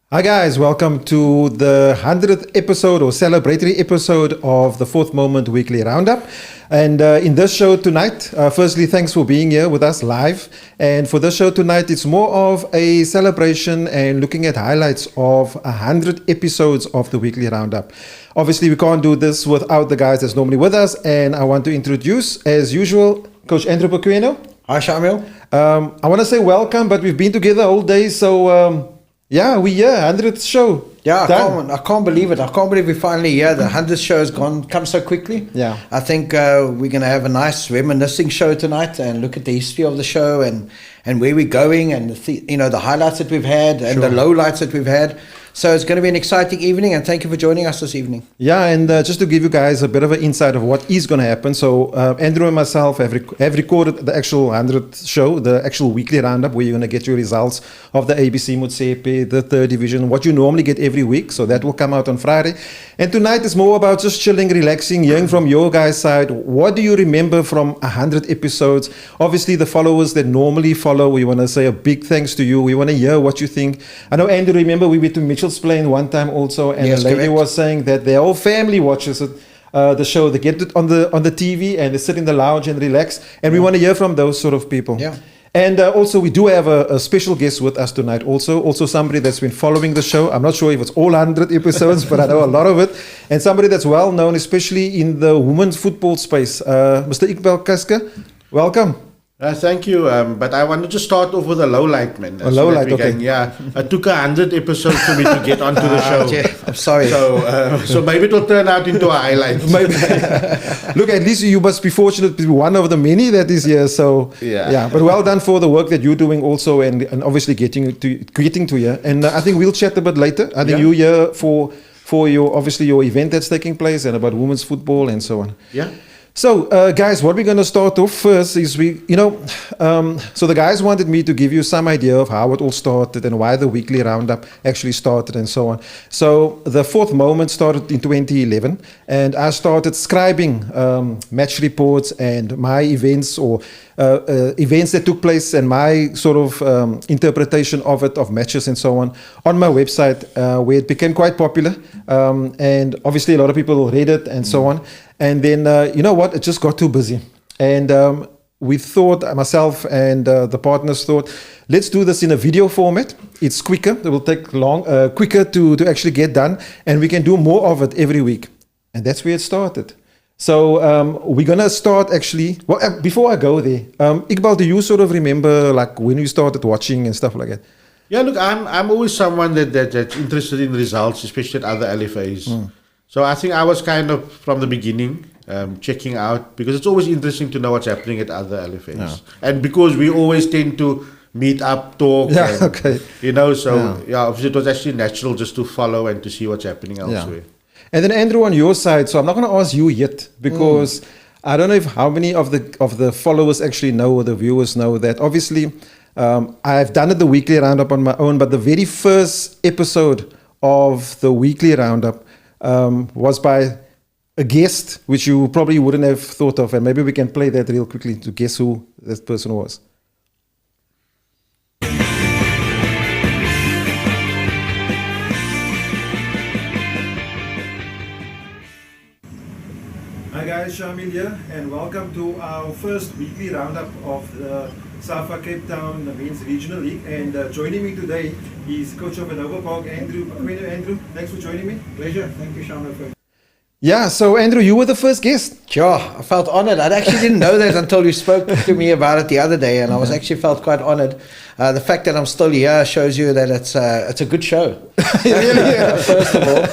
Hi guys, welcome to the 100th episode or celebratory episode of the Fourth Moment Weekly Roundup. And in this show tonight, firstly, thanks for being here with us live. And for this show tonight, it's more of a celebration and looking at highlights of 100 episodes of the Weekly Roundup. Obviously, we can't do this without the guys that's normally with us. And I want to introduce, as usual, Coach Andrew Pequeno. Hi, Shamiel. I want to say welcome, but we've been together all day, so... yeah, we're here, 100th show. Yeah, I can't believe it. I can't believe we're finally here. The 100th show has come so quickly. Yeah. I think we're going to have a nice reminiscing show tonight and look at the history of the show and where we're going and the highlights that we've had and the lowlights that we've had. So it's going to be an exciting evening, and thank you for joining us this evening. Yeah, and just to give you guys a bit of an insight of what is going to happen. So Andrew and myself have recorded the actual 100th show, the actual weekly roundup, where you're going to get your results of the ABC Motsepe, the third division, what you normally get every week. So that will come out on Friday. And tonight is more about just chilling, relaxing, hearing from your guys' side. What do you remember from 100 episodes? Obviously, the followers that normally follow, we want to say a big thanks to you. We want to hear what you think. I know, Andrew, remember we went to Mitchell's Plain one time also, and yes, the lady correct. was saying that their whole family watches it, the show. They get it on the TV and they sit in the lounge and relax. And we want to hear from those sort of people. Yeah. And also, we do have a special guest with us tonight also somebody that's been following the show. I'm not sure if it's all 100 episodes, but I know a lot of it. And somebody that's well known, especially in the women's football space. Mr. Iqbal Kasker, welcome. Thank you, but I wanted to start off with a low light, man. A low light, okay. Yeah, it took 100 episodes for me to get onto the show. Yeah, I'm sorry. So maybe it will turn out into a highlight. Maybe. Look, at least you must be fortunate to be one of the many that is here. So yeah. But well done for the work that you're doing also, and obviously getting to here. And I think we'll chat a bit later. I think you're here for your event that's taking place and about women's football and so on. Yeah. So, guys, what we're going to start off first is so the guys wanted me to give you some idea of how it all started and why the weekly roundup actually started and so on. So, the Fourth Moment started in 2011, and I started scribing match reports and my events or events that took place and my sort of interpretation of it, of matches and so on my website, where it became quite popular. And obviously, a lot of people read it and so on. And then, you know what, it just got too busy. And we thought, myself and the partners thought, let's do this in a video format. It's quicker, it will take quicker to actually get done. And we can do more of it every week. And that's where it started. So we're going to start actually, well, before I go there, Iqbal, do you sort of remember like when you started watching and stuff like that? Yeah, look, I'm always someone that's interested in results, especially at other LFAs. So I think I was kind of from the beginning checking out, because it's always interesting to know what's happening at other LFAs. Yeah. And because we always tend to meet up, talk. Yeah, and, okay. Obviously it was actually natural just to follow and to see what's happening elsewhere. Yeah. And then Andrew, on your side, so I'm not going to ask you yet, because I don't know how many of the followers actually know, or the viewers know, that obviously I've done it the weekly roundup on my own, but the very first episode of the weekly roundup was by a guest, which you probably wouldn't have thought of, and maybe we can play that real quickly to guess who this person was. Hi guys, Shamiel here, and welcome to our first weekly roundup of the Safa Cape Town Men's Regional League. And joining me today is coach of Nova Park, Andrew Pequeno. Andrew, thanks for joining me. Pleasure. Thank you, Shamiel. Yeah, so Andrew, you were the first guest. Sure, I felt honored. I actually didn't know that until you spoke to me about it the other day, and I was actually felt quite honored. The fact that I'm still here shows you that it's a good show. First of all,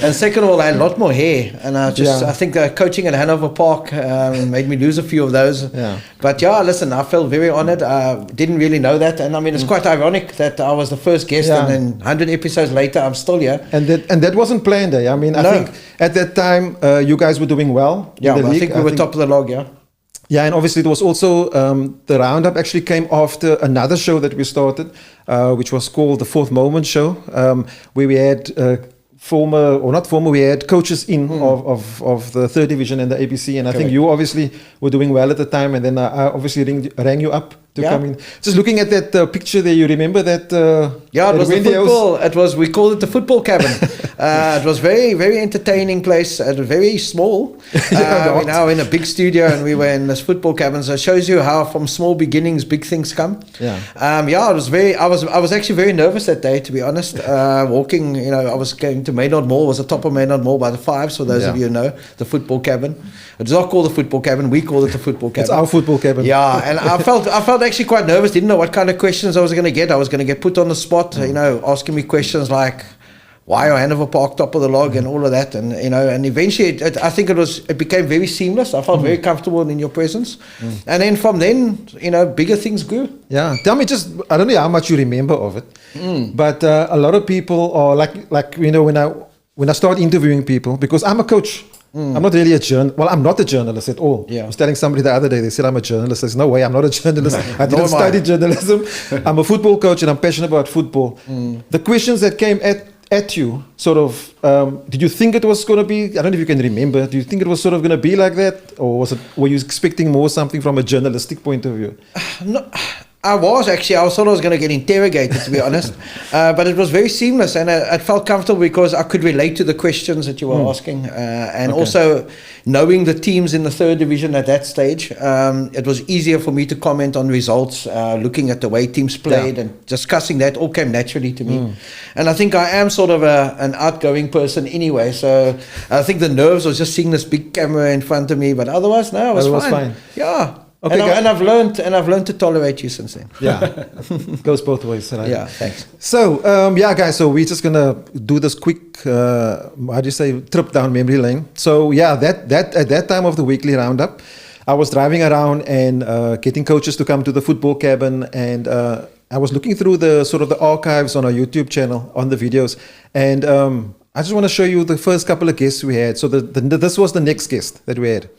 and second of all, I had a lot more hair, and I think coaching at Hanover Park made me lose a few of those. Yeah. But yeah, listen, I felt very honored. I didn't really know that, and I mean, it's quite ironic that I was the first guest, and then 100 episodes later, I'm still here. And that wasn't planned. I mean, I think at that time you guys were doing well. Yeah, I think we were top of the log. Yeah. Yeah, and obviously it was also, the roundup actually came after another show that we started, which was called the Fourth Moment Show, where we had we had coaches in of the third division and the ABC, and I think you obviously were doing well at the time, and then I obviously rang you up to Yeah. come in. Just looking at that picture there, you remember that? Yeah, it that was the Wendy House? football. It was, we called it the football cabin. It was very, very entertaining place. It was very small. We're now in a big studio, and we were in this football cabin. So it shows you how from small beginnings, big things come. Yeah. Yeah, it was very. I was actually very nervous that day, to be honest. Walking, I was going to Maynard Mall. It was the top of Maynard Mall by the Fives. For those of you who know, the football cabin. It's not called the football cabin. We call it the football cabin. It's our football cabin. Yeah, and I felt actually quite nervous. Didn't know what kind of questions I was going to get. I was going to get put on the spot, asking me questions like, why are Hanover Park top of the log and all of that, and and eventually I think it became very seamless. I felt very comfortable in your presence, and then from then bigger things grew. Yeah, tell me just, I don't know how much you remember of it, but a lot of people are like when I start interviewing people, because I'm a coach. I'm not really a journalist. Well, I'm not a journalist at all. Yeah. I was telling somebody the other day, they said I'm a journalist. There's no way, I'm not a journalist. I didn't study journalism. I'm a football coach and I'm passionate about football. The questions that came at you, sort of, did you think it was going to be, I don't know if you can remember, do you think it was sort of going to be like that? Or were you expecting more something from a journalistic point of view? No, I thought I was going to get interrogated, to be honest, but it was very seamless, and it felt comfortable because I could relate to the questions that you were asking, and also knowing the teams in the third division at that stage, it was easier for me to comment on results, looking at the way teams played, and discussing that all came naturally to me. And I think I am sort of an outgoing person anyway, so I think the nerves was just seeing this big camera in front of me, but otherwise, no, it was fine. Yeah. Okay, and I've learned to tolerate you since then. Yeah, goes both ways. Right? Yeah, thanks. So, guys, so we're just gonna do this quick, trip down memory lane. So, yeah, that at that time of the weekly roundup, I was driving around and getting coaches to come to the football cabin, and I was looking through the archives on our YouTube channel on the videos, and I just want to show you the first couple of guests we had. So, this was the next guest that we had.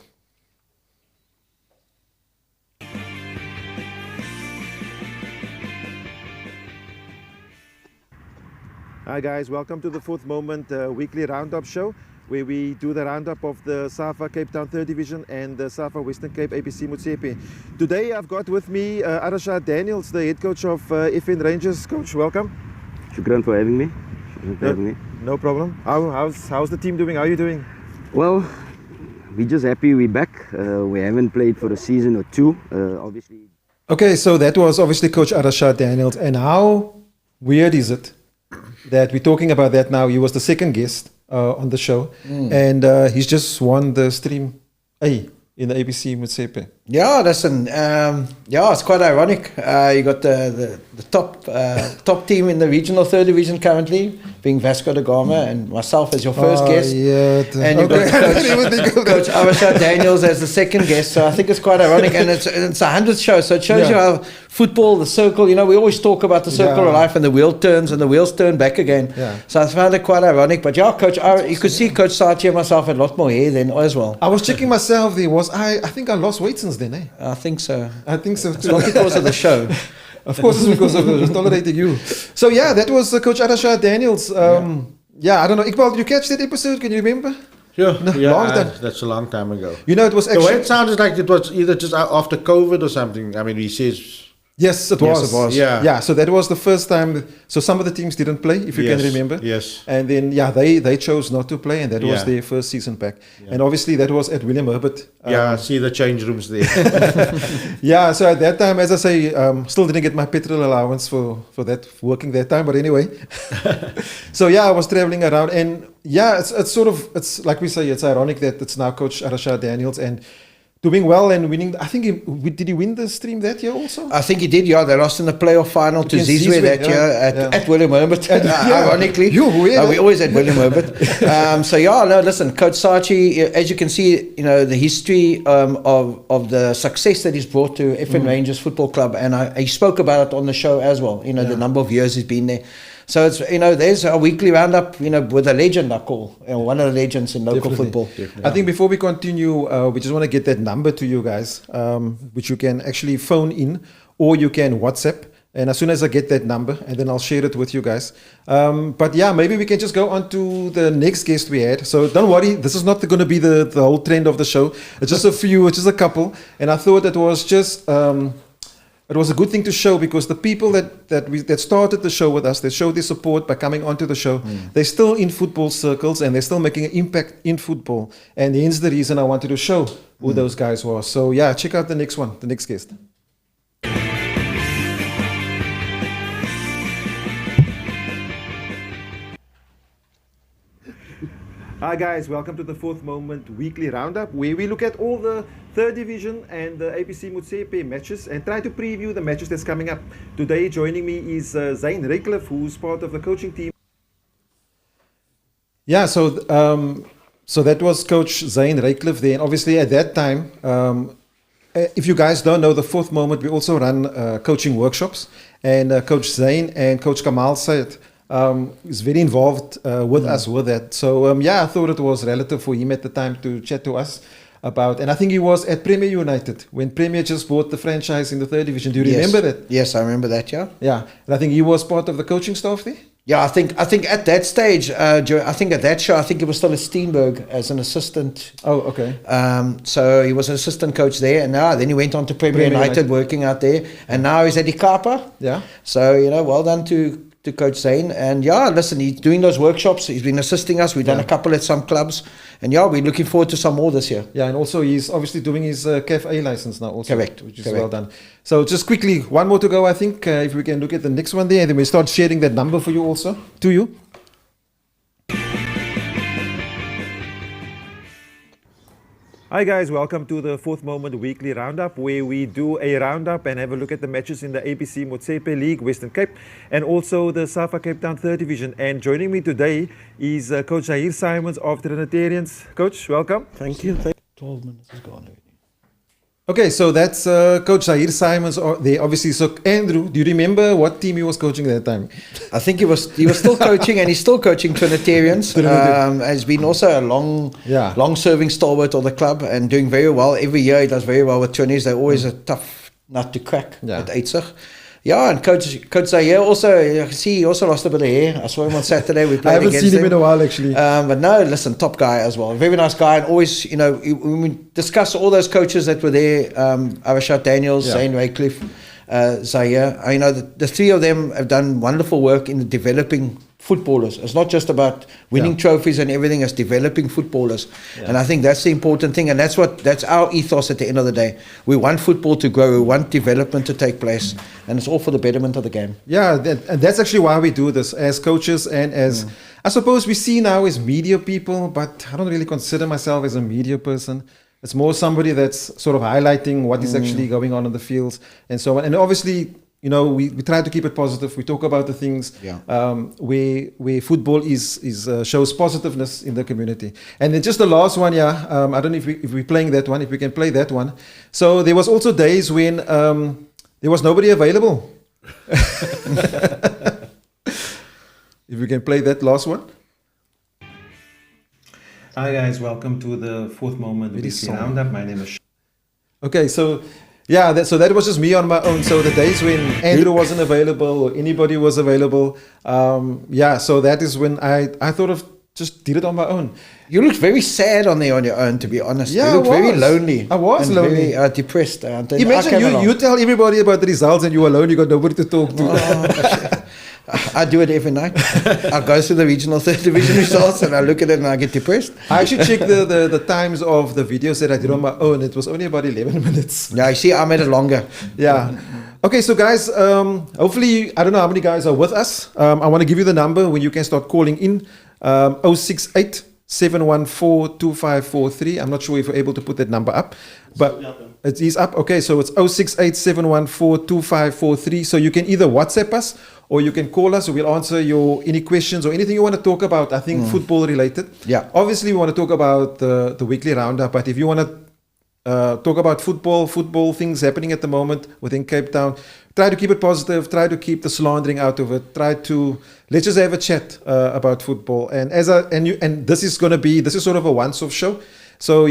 Hi guys, welcome to the Fourth Moment weekly roundup show, where we do the roundup of the SAFA Cape Town 3rd Division and the SAFA Western Cape ABC Motsepe. Today I've got with me Arashad Daniels, the head coach of FN Rangers. Coach, welcome. Shukran for having me. No problem. How's the team doing? How are you doing? Well, we're just happy we're back. We haven't played for a season or two, obviously. Okay, so that was obviously Coach Arashad Daniels. And how weird is it that we're talking about that now? He was the second guest on the show, and he's just won the Stream A in the ABC Motsepe. Yeah, listen, it's quite ironic. You got the top team in the regional 3rd division currently, being Vasco da Gama, and myself as your first guest. Yeah, and you've got Coach Arashad Daniels as the second guest. So I think it's quite ironic, and it's a 100th show. So it shows you how football, the circle, we always talk about the circle of life, and the wheel turns and the wheels turn back again. Yeah. So I found it quite ironic. But yeah, Coach, you could see Coach Sachi and myself had a lot more hair then as well. I was checking myself. I think I lost weight since then, eh? I think so. I think so It's too. not because of the show. Of course, it's because of tolerating you. So yeah, that was Coach Arashad Daniels. I don't know. Iqbal, did you catch that episode? Can you remember? Sure. No, long time. That's a long time ago. It was The way actually... it sounded like it was either just after COVID or something. I mean, he says... Yes, it was. Yeah. Yeah, so that was the first time. So some of the teams didn't play, if you can remember. Yes. And then, they chose not to play, and that was their first season back. Yeah. And obviously that was at William Herbert. I see the change rooms there. Yeah, so at that time, as I say, still didn't get my petrol allowance for that, working that time. But anyway. So I was traveling around, and it's like we say, it's ironic that it's now Coach Arashad Daniels, and doing well and winning. I think did he win the Stream that year also? I think he did. Yeah, they lost in the playoff final to Zizwe that year at William Herbert. Ironically, we always had William Herbert. Listen, Coach Sachi, as you can see, the history of the success that he's brought to FN Rangers Football Club, and he spoke about it on the show as well. The number of years he's been there. So it's there's a weekly roundup with a legend, I call one of the legends in local football. Definitely. I think before we continue, we just want to get that number to you guys, which you can actually phone in or you can WhatsApp. And as soon as I get that number, and then I'll share it with you guys. Maybe we can just go on to the next guest we had. So don't worry, this is not going to be the whole trend of the show. It's just a few, it's just a couple. And I thought it was just it was a good thing to show, because the people that started the show with us, they showed their support by coming onto the show. They're still in football circles and they're still making an impact in football. And hence the reason I wanted to show who those guys were. So yeah, check out the next one, the next guest. Hi guys, welcome to the Fourth Moment Weekly Roundup, where we look at all the third division and the ABC Motsepe matches and try to preview the matches that's coming up. Today joining me is Zane Raycliffe, who's part of the coaching team. Yeah, so that was Coach Zane Raycliffe there. And obviously at that time, if you guys don't know the Fourth Moment, we also run coaching workshops. And Coach Zane and Coach Kamal Syed is very involved with us with that. So I thought it was relative for him at the time to chat to us about, and I think he was at Premier United when Premier just bought the franchise in the third division. Do you remember that? Yes, I remember that. Yeah. Yeah, and I think he was part of the coaching staff there. Yeah, I think at that stage, I think at that show, I think he was still at Steenberg as an assistant. Oh, okay. So he was an assistant coach there, and then he went on to Premier United, working out there, and now he's at Ikapa. Yeah. So well done to Coach Zane. And listen, he's doing those workshops. He's been assisting us. We've done a couple at some clubs, and we're looking forward to some more this year. Yeah, and also he's obviously doing his CAF A license now also. Correct. Which is well done. So just quickly, one more to go, I think, if we can look at the next one there, and then we start sharing that number for you also, to you. Hi guys, welcome to the Fourth Moment Weekly Roundup, where we do a roundup and have a look at the matches in the ABC Motsepe League, Western Cape, and also the SAFA Cape Town Third Division. And joining me today is Coach Zahir Simons of Trinitarians. Coach, welcome. Thank you. 12 minutes is gone already. Okay, so that's Coach Zahir Simons there, obviously. So Andrew, do you remember what team he was coaching at that time? I think he was still coaching, and he's still coaching Trinitarians. Has been also a long serving stalwart of the club and doing very well. Every year he does very well with Trinis. They're always a tough nut to crack at Eitzig. Yeah, and Coach Zahir also, you can see he also lost a bit of hair. I saw him on Saturday. We played I haven't against seen him in a while, actually. But no, listen, top guy as well. Very nice guy. And always, when we discuss all those coaches that were there, Avashat Daniels, Zane Raycliffe, Zahir, the three of them have done wonderful work in developing footballers. It's not just about winning trophies and everything, it's developing footballers. And I think that's the important thing, and that's our ethos at the end of the day. We want football to grow, we want development to take place, and it's all for the betterment of the game. Yeah, and that's actually why we do this as coaches and as, I suppose we see now as media people, but I don't really consider myself as a media person. It's more somebody that's sort of highlighting what is actually going on in the fields and so on. And obviously, we try to keep it positive. We talk about the things where football shows positiveness in the community. And then just the last one, I don't know if we're playing that one, if we can play that one. So there was also days when there was nobody available. If we can play that last one. Hi guys, welcome to the Fourth Moment Weekly Roundup. My name is Okay, so so that was just me on my own. So the days when Andrew wasn't available or anybody was available, so that is when I thought of just did it on my own. You looked very sad on your own, to be honest. Yeah, you looked very lonely. I was lonely. Very depressed. Imagine you tell everybody about the results and you're alone, you got nobody to talk to. I do it every night. I go through the regional third division results and I look at it and I get depressed. I actually checked the times of the videos that I did on my own. It was only about 11 minutes. Yeah, you see, I made it longer. Yeah. Okay, so guys, hopefully, I don't know how many guys are with us. I want to give you the number when you can start calling in. 068 714 2543. I'm not sure if you're able to put that number up, but it is up. Okay, so it's 068 714 2543. So you can either WhatsApp us or you can call us. We'll answer any questions or anything you want to talk about. I think football related. Yeah. Obviously, we want to talk about the weekly roundup, but if you want to talk about football things happening at the moment within Cape Town, try to keep it positive, try to keep the slandering out of it, let's just have a chat about football. And this is sort of a once-off show. So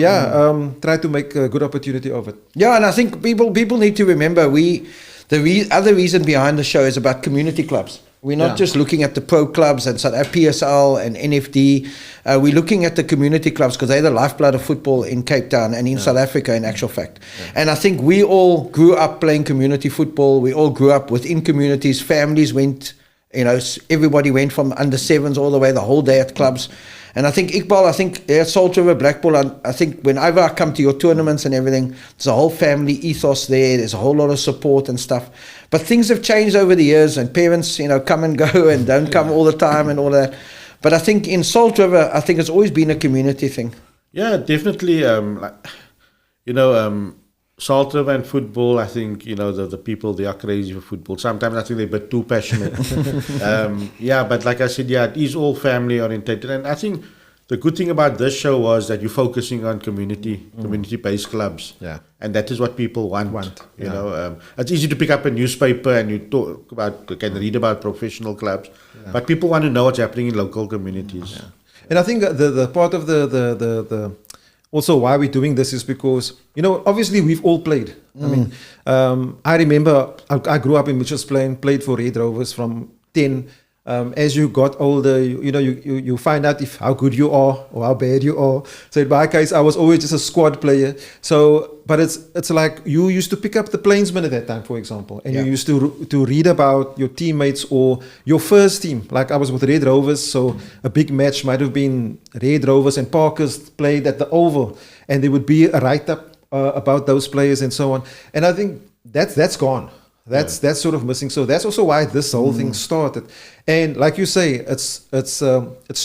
try to make a good opportunity of it. Yeah, and I think people need to remember the other reason behind the show is about community clubs. We're not just looking at the pro clubs and PSL and NFD. We're looking at the community clubs because they're the lifeblood of football in Cape Town and in South Africa, in actual fact. And I think we all grew up playing community football. We all grew up within communities. Families went, everybody went from under sevens all the way the whole day at clubs. And I think, Iqbal, at Salt River Blackpool, I think whenever I come to your tournaments and everything, there's a whole family ethos there. There's a whole lot of support and stuff. But things have changed over the years, and parents, come and go and don't come all the time and all that. But I think in Salt River, I think it's always been a community thing. Yeah, definitely. Salt River and football, I think, the people, they are crazy for football. Sometimes I think they're a bit too passionate. But like I said, it is all family orientated. And I think the good thing about this show was that you're focusing on community-based clubs. Yeah. And that is what people want. It's easy to pick up a newspaper and you can read about professional clubs. Yeah. But people want to know what's happening in local communities. Yeah. And I think the part of the also why we're doing this is because, obviously we've all played. I mean, I remember I grew up in Mitchells Plain, played for Red Rovers from 10. As you got older, you find out how good you are or how bad you are. So in my case, I was always just a squad player. So, but it's like you used to pick up the Plainsmen at that time, for example, and you used to read about your teammates or your first team. Like I was with Red Rovers, so a big match might have been Red Rovers and Parkers played at the Oval, and there would be a write-up about those players and so on. And I think that's gone. That's sort of missing. So that's also why this whole thing started. And like you say, it's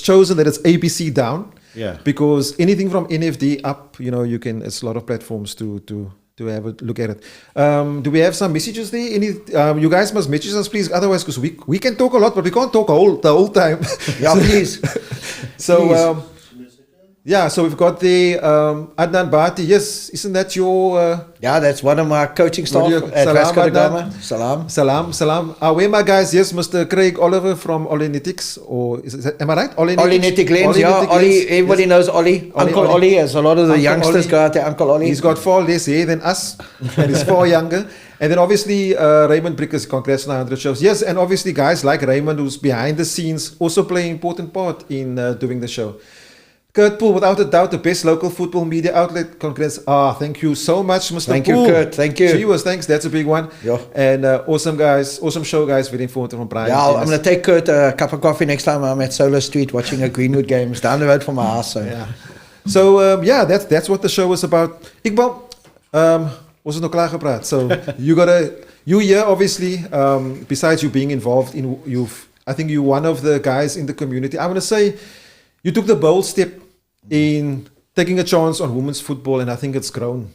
chosen that it's ABC down. Yeah. Because anything from NFD up, you can. It's a lot of platforms to have a look at it. Do we have some messages there? You guys must message us, please. Otherwise, because we can talk a lot, but we can't talk the whole time. Yeah, please. So. Please. So we've got the Adnan Bhati. Yes, isn't that your... that's one of my coaching staff at Vasco da Gama. Salam. Where my guys? Yes, Mr. Craig Oliver from Olinetics. Or am I right? Olenetic Lens, Ollie, everybody knows Ollie. Uncle Ollie, as a lot of the youngsters go out there, Uncle Ollie. He's got 4 less hair than us, and he's 4 younger. And then obviously Raymond Brickers, congrats on 100 shows. Yes, and obviously guys like Raymond, who's behind the scenes, also play an important part in doing the show. Kurt Poole, without a doubt, the best local football media outlet. Congrats. Thank you so much, Mr. Thank Poole. you, Kurt. Thank you. Cheers, thanks. That's a big one. Yeah. And awesome show, guys. Very informative from Brian. Yeah, I'm going to take Kurt a cup of coffee next time I'm at Solar Street watching a Greenwood game. It's down the road from my house. So, that's what the show was about. Iqbal, was het nog klaar gepraat? So you here, obviously, besides you being involved I think you're one of the guys in the community. I want to say you took the bold step in taking a chance on women's football, and I think it's grown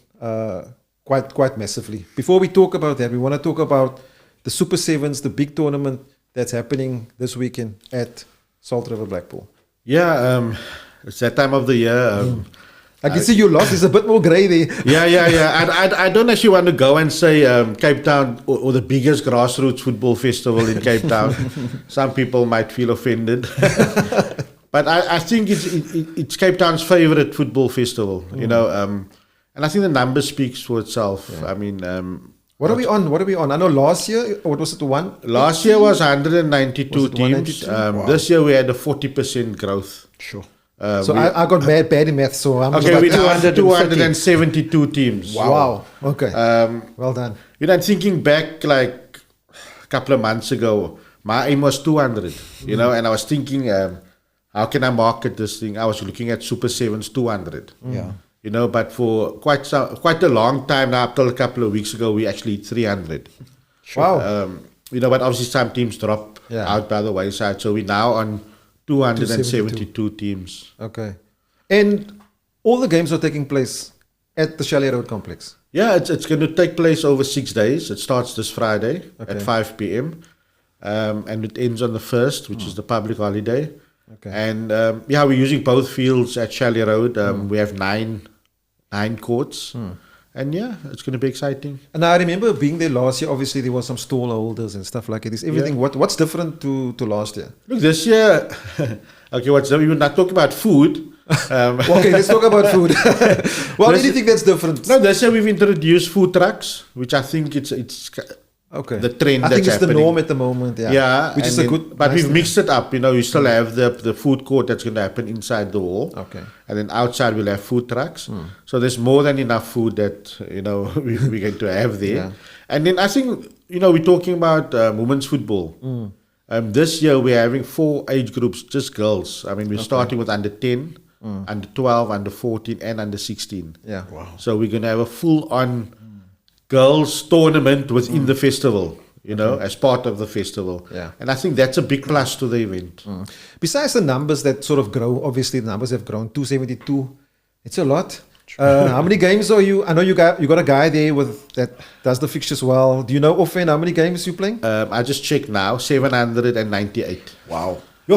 quite massively. Before we talk about that, we want to talk about the Super Sevens, the big tournament that's happening this weekend at Salt River Blackpool. Yeah, it's that time of the year. I can see you lost. It's a bit more grey there. Yeah. I don't actually want to go and say Cape Town or the biggest grassroots football festival in Cape Town. Some people might feel offended. But I think it's Cape Town's favorite football festival, and I think the number speaks for itself. Yeah. I mean, what are we on? I know last year, what was it? Last year was 192 teams. Wow. This year we had a 40% growth. Sure. So I got bad in math. So I'm we had 272 teams. Wow. Okay. Well done. I'm thinking back like a couple of months ago. My aim was 200. And I was thinking. How can I market this thing? I was looking at Super Sevens 200. Yeah. But for quite a long time now, up till a couple of weeks ago, we actually hit 300. Sure. Wow. But obviously some teams drop out by the wayside. So we're now on 272 teams. Okay. And all the games are taking place at the Shamiel Road complex? Yeah, it's going to take place over 6 days. It starts this Friday at 5 p.m. And it ends on the 1st, which is the public holiday. Okay. And we're using both fields at Shamiel Road. We have nine courts. And it's going to be exciting. And I remember being there last year. Obviously, there was some stall holders and stuff like it. Is everything what's different to last year? Look, this year, we're not talking about food. Okay, let's talk about food. Well, anything that's different. No, this year we've introduced food trucks, which I think it's Okay. the trend I that's think it's happening. the norm at the moment. Yeah. Yeah, Which and is a then- good. But nice we've thing. mixed it up. You still have the food court that's going to happen inside the wall. Okay. And then outside we'll have food trucks. So there's more than enough food that we're going to have there. Yeah. And then I think we're talking about women's football. This year we're having 4 age groups, just girls. I mean, we're starting with under 10, under 12, under 14, and under 16. Yeah. Wow. So we're going to have a full-on girls tournament within the festival, as part of the festival. Yeah. And I think that's a big plus to the event. Besides the numbers that sort of grow, obviously the numbers have grown. 272, it's a lot. How many games are you? I know you got a guy there that does the fixtures well. Do you know offhand how many games you playing? I just checked now, 798. Wow. Yo.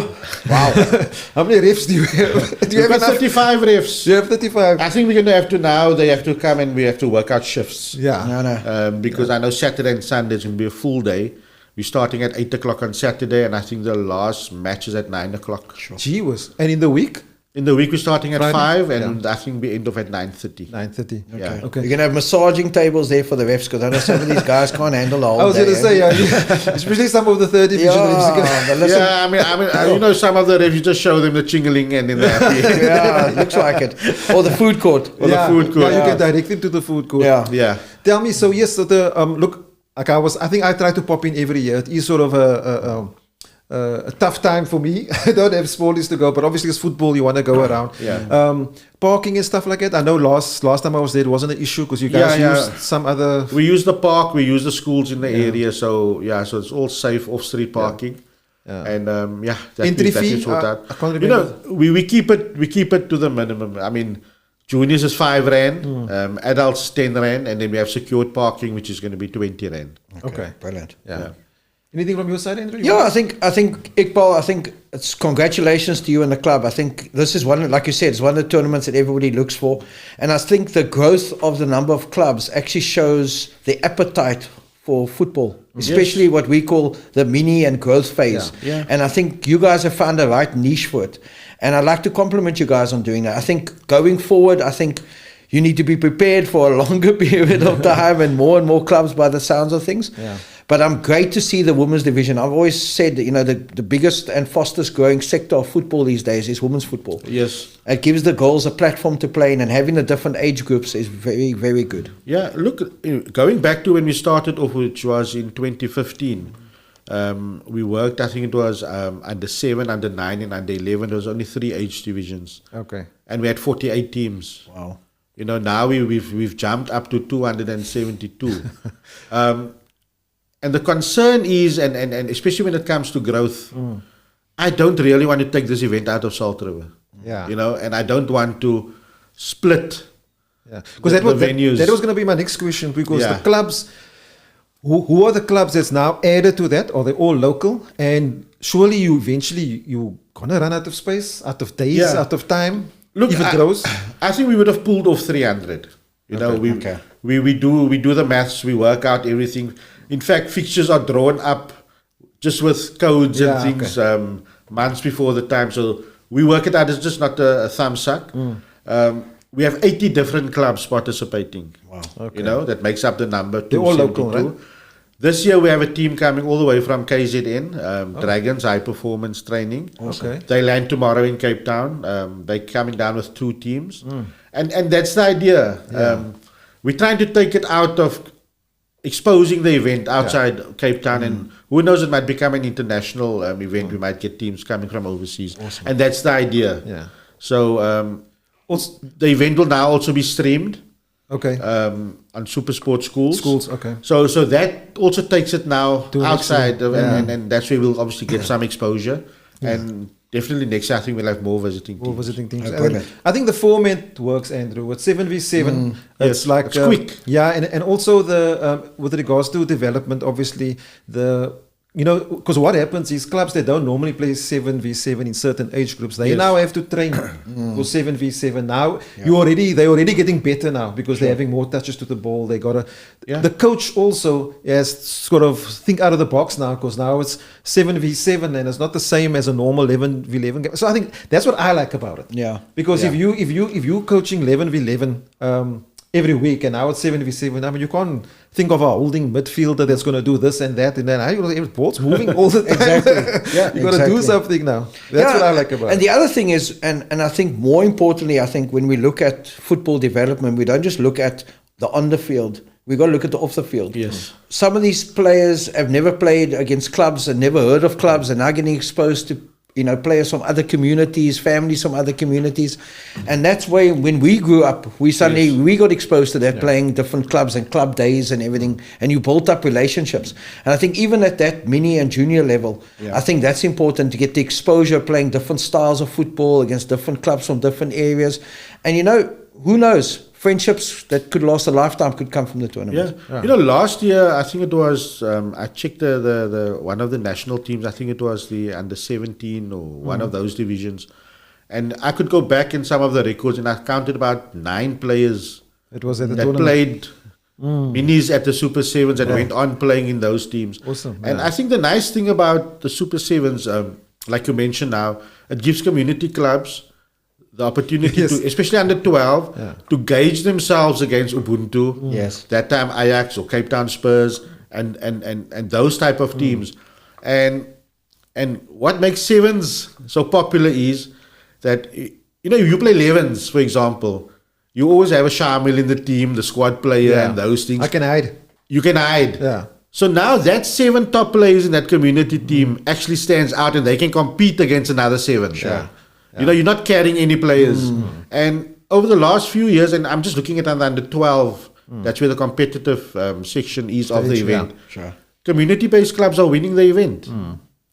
Wow. How many refs do you have? Do you We've have got enough? 35 refs. You have 35. I think we're going to have to now, they have to come and we have to work out shifts. Yeah. No. Because I know Saturday and Sunday is going to be a full day. We're starting at 8 o'clock on Saturday, and I think the last match is at 9 o'clock. Gee whiz. And in the week? In the week, we're starting at Friday? 5, and I think we end off at 9:30. 9:30. Yeah. Okay. You're going to have massaging tables there for the refs because I know some of these guys can't handle the whole I was day. going to say, yeah, especially some of the third division refs. Yeah, but listen, Yeah, I mean, some of the refs, you just show them the chingling and then they're happy. yeah, it looks like it. Or the food court. Or the food court. Yeah, you Yeah. can direct them to the food court. Yeah. Yeah. Tell me, so yes, so the look, like I think I try to pop in every year. It is sort of a tough time for me. I don't have sporties to go, but obviously it's football. You want to go around. Yeah. Parking and stuff like that. I know last time I was there, it wasn't an issue because you guys Yeah, used some other. We use the park, we use the schools in the area, so so it's all safe off-street parking. Yeah. And that Entry is fee, sorted I out. can't remember. We keep it to the minimum. I mean, juniors is 5 rand, adults 10 rand, and then we have secured parking, which is going to be 20 rand. Okay. Brilliant. Yeah. Anything from your side, Andrew? Yeah, I think Iqbal, I think it's congratulations to you and the club. I think this is one, like you said, it's one of the tournaments that everybody looks for. And I think the growth of the number of clubs actually shows the appetite for football, especially what we call the mini and growth phase. Yeah. And I think you guys have found the right niche for it. And I'd like to compliment you guys on doing that. I think going forward, I think you need to be prepared for a longer period of time and more clubs by the sounds of things. Yeah. But I'm great to see the women's division. I've always said, the biggest and fastest growing sector of football these days is women's football. Yes. It gives the girls a platform to play in, and having the different age groups is very, very good. Yeah, look, going back to when we started off, which was in 2015, we worked, I think it was under 7, under 9, and under 11. There was only 3 age divisions. Okay. And we had 48 teams. Wow. Now we've jumped up to 272. And the concern is, and especially when it comes to growth, I don't really want to take this event out of Salt River. Yeah. And I don't want to split. Yeah. Because The venues. that was going to be my next question, because Yeah. the clubs, who are the clubs that's now added to that? Are they all local? And surely you eventually you're gonna run out of space, out of days, Yeah. out of time. Look, if it grows. I think we would have pulled off 300. We do the maths, we work out everything. In fact, fixtures are drawn up just with codes Yeah, and things months before the time. So we work it out. It's just not a thumb suck. We have 80 different clubs participating. Wow. Okay. That makes up the number. They're all local, 272. right? This year we have a team coming all the way from KZN, Dragons High Performance Training. Okay. They land tomorrow in Cape Town. They're coming down with 2 teams. And that's the idea. We're trying to take it out of exposing the event outside Cape Town, and who knows, it might become an international event. We might get teams coming from overseas. Awesome. And that's the idea. Yeah. So the event will now also be streamed Okay. on Super Sport Schools. Schools. Okay. So that also takes it now To outside, next level. and that's where we'll obviously get some exposure. And definitely next year I think we'll have more visiting teams. All visiting teams. Oh, And brilliant. I think the format works, Andrew. It's 7v7. It's Yes, like it's quick. Yeah, and also the with regards to development, obviously because what happens is clubs that don't normally play 7v7 in certain age groups, they Yes. now have to train for 7v7. Now they're already getting better now because they're having more touches to the ball. They gotta Yeah. the coach also has sort of think out of the box now, because now it's 7v7 and it's not the same as a normal 11v11 game. So I think that's what I like about it. Yeah. Because Yeah. if you coaching 11v11, every week, and now it's 7v7. I mean, you can't think of a holding midfielder that's going to do this and that, and then the ball's moving all the time. Exactly. Yeah, You got to do something now. That's what I like about it. And the other thing is, and I think more importantly, I think when we look at football development, we don't just look at the on the field. We got to look at the off the field. Yes. Some of these players have never played against clubs and never heard of clubs, and are getting exposed to players from other communities, families from other communities, and that's why when we grew up, we got exposed to that, playing different clubs and club days and everything, and you built up relationships. And I think even at that mini and junior level, I think that's important to get the exposure, playing different styles of football against different clubs from different areas, and who knows. Friendships that could last a lifetime could come from the tournament. Yeah. Last year, I think it was, I checked the one of the national teams, I think it was the under 17 or one of those divisions. And I could go back in some of the records and I counted about 9 players It was at the that tournament. played minis at the Super 7s and went on playing in those teams. Awesome. And I think the nice thing about the Super 7s, like you mentioned now, it gives community clubs the opportunity to, especially under 12, to gauge themselves against Ubuntu. Yes. That time Ajax or Cape Town Spurs and those type of teams. And what makes 7s so popular is that, you play 11s, for example. You always have a Shamiel in the team, the squad player and those things. I can hide. You can hide. Yeah. So now that 7 top players in that community team actually stands out and they can compete against another 7. Sure. You're not carrying any players. And over the last few years, and I'm just looking at under 12, that's where the competitive section is of the event. Sure. Community-based clubs are winning the event.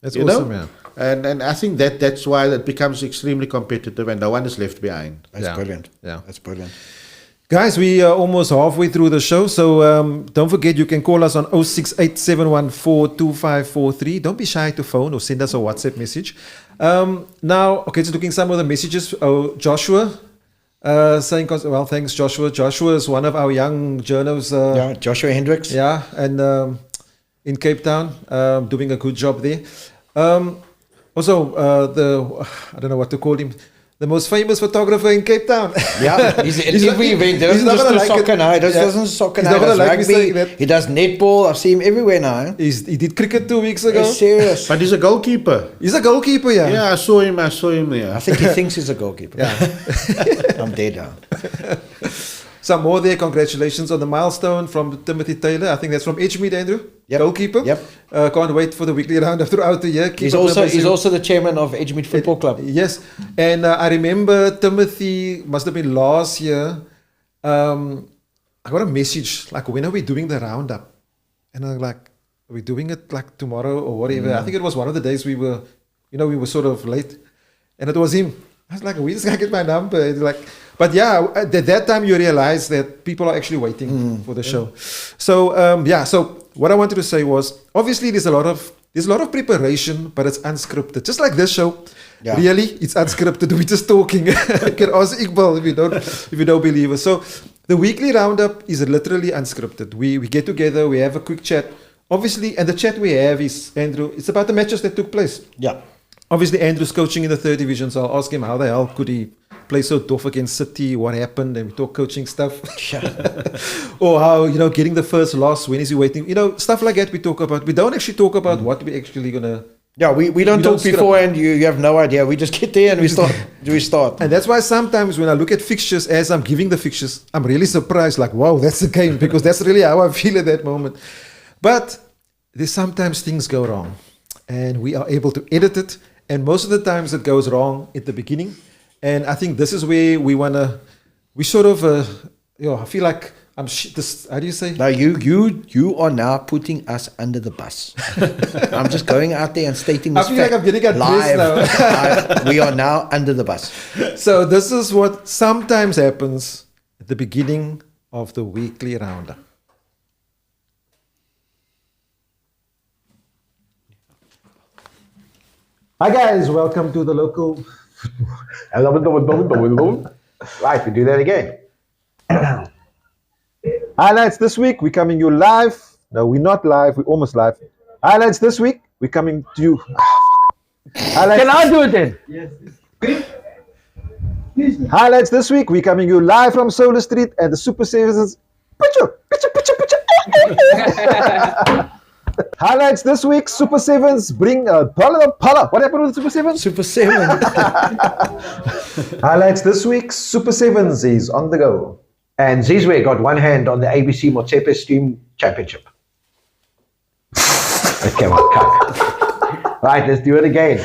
That's You awesome, know? yeah. And I think that's why it becomes extremely competitive and no one is left behind. That's brilliant. Yeah. That's brilliant. Guys, we are almost halfway through the show, so don't forget you can call us on 068-714-2543. Don't be shy to phone or send us a WhatsApp message. Now, just looking some of the messages. Joshua saying, well, thanks, Joshua. Joshua is one of our young journos. Joshua Hendricks. Yeah, and in Cape Town, doing a good job there. Also, I don't know what to call him. The most famous photographer in Cape Town. Yeah, he's at every event. He doesn't just do soccer now. He doesn't soccer now. He does rugby. He does netball. I see him everywhere now. He did cricket 2 weeks ago. He's serious. But he's a goalkeeper. He's a goalkeeper, yeah. Yeah, I saw him there. I think he thinks he's a goalkeeper. Yeah. I'm dead now. Some more there. Congratulations on the milestone from Timothy Taylor. I think that's from Edgemead, Andrew. Yep. Goalkeeper. Yep. Can't wait for the weekly roundup throughout the year. He's also the chairman of Edgemead Football Club. Yes. And I remember Timothy, must have been last year. I got a message like, when are we doing the roundup? And I'm like, are we doing it like tomorrow or whatever? I think it was one of the days we were sort of late. And it was him. I was like, we just gotta get my number. And like, but yeah, at that time you realize that people are actually waiting for the show. So so what I wanted to say was, obviously there's a lot of preparation, but it's unscripted. Just like this show, really, it's unscripted. We're just talking. You can ask Iqbal if you don't believe us. So the weekly roundup is literally unscripted. We get together, we have a quick chat. Obviously, and the chat we have is, Andrew, it's about the matches that took place. Yeah. Obviously, Andrew's coaching in the 3rd division, so I'll ask him how the hell could he play so tough against City, what happened, and we talk coaching stuff. Or how, getting the first loss, when is he waiting? Stuff like that we talk about. We don't actually talk about what we're actually going to... Yeah, we don't talk beforehand. You have no idea. We just get there and we start. And that's why sometimes when I look at fixtures, as I'm giving the fixtures, I'm really surprised, like, wow, that's the game, because that's really how I feel at that moment. But there's sometimes things go wrong, and we are able to edit it. And most of the times it goes wrong at the beginning. And I think this is where I feel like how do you say? Now you are now putting us under the bus. I'm just going out there and stating this I feel like I'm getting live. now. We are now under the bus. So this is what sometimes happens at the beginning of the weekly roundup. Hi guys, welcome to the local. Right, we do that again. Highlights this week, we're coming you live. No, we're not live, we're almost live. Highlights this week, we're coming to you. Highlights. Can I do it then? Yes. Highlights this week, we're coming you live from Solar Street and the Super Sevens. Highlights this week, Super Sevens bring Pala. What happened with the Super Sevens? Super 7. Highlights this week, Super Sevens is on the go. And Zizwe got one hand on the ABC Motsepe Stream Championship. Okay, well, cut. Right, let's do it again.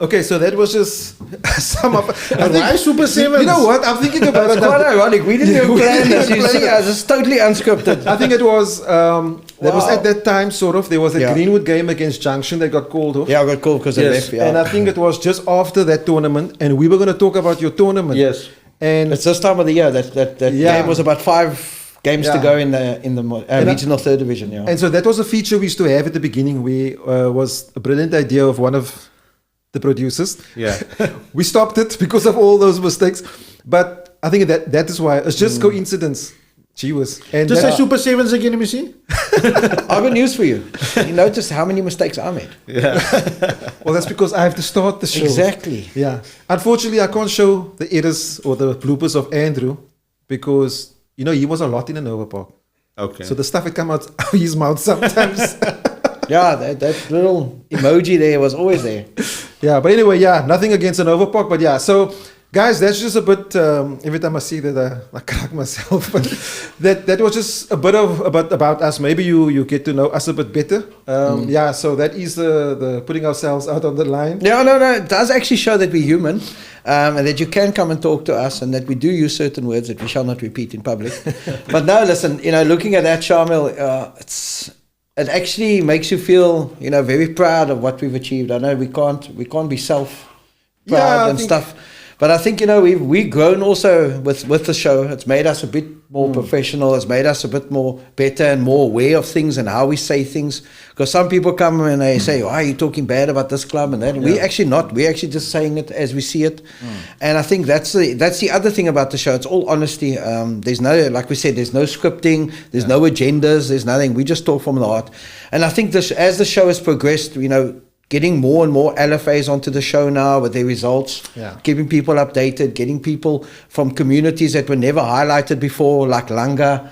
Okay, so that was just some of. Why Super Sevens? You know what? I'm thinking about it. It's quite ironic. We didn't even plan this. You plan see, it. it's totally unscripted. I think it was. That was Wow. at that time, sort of. There was a Yeah. Greenwood game against Junction that got called off. Yeah, I got called because I Yes, left. Yeah. and I think it was just after that tournament, and we were going to talk about your tournament. Yes. and It's this time of the year that Yeah. game was about 5 games to Yeah. go in the regional third division. Yeah. and so that was a feature we used to have at the beginning. We was a brilliant idea of one of the producers. Yeah. We stopped it because of all those mistakes, but I think that is why it's just coincidence. Gee whiz. And Just say that- Super Sevens again, let me see. I've got news for you. You noticed how many mistakes I made? well, that's because I have to start the show. Exactly. Yeah. Unfortunately, I can't show the errors or the bloopers of Andrew because he was a lot in a Nova Park. Okay. So the stuff had come out of his mouth sometimes. Yeah, that little emoji there was always there. Yeah, but anyway, nothing against an overpark, but so guys, that's just a bit. Every time I see that, I crack myself. But that was just a bit about us. Maybe you get to know us a bit better. Yeah, so that is the putting ourselves out on the line. Yeah, no, it does actually show that we're human, and that you can come and talk to us, and that we do use certain words that we shall not repeat in public. But no, listen, looking at that, Shamiel, it actually makes you feel, very proud of what we've achieved. I know we can't be self-proud I and think- stuff. But I think, we've grown also with the show. It's made us a bit more professional. It's made us a bit more better and more aware of things and how we say things. Because some people come and they say, why are you talking bad about this club and that? And we're actually not. We're actually just saying it as we see it. And I think that's the other thing about the show. It's all honesty. There's no, like we said, there's no scripting. There's no agendas. There's nothing. We just talk from the heart. And I think as the show has progressed, getting more and more LFAs onto the show now with their results, keeping people updated, getting people from communities that were never highlighted before, like Langa.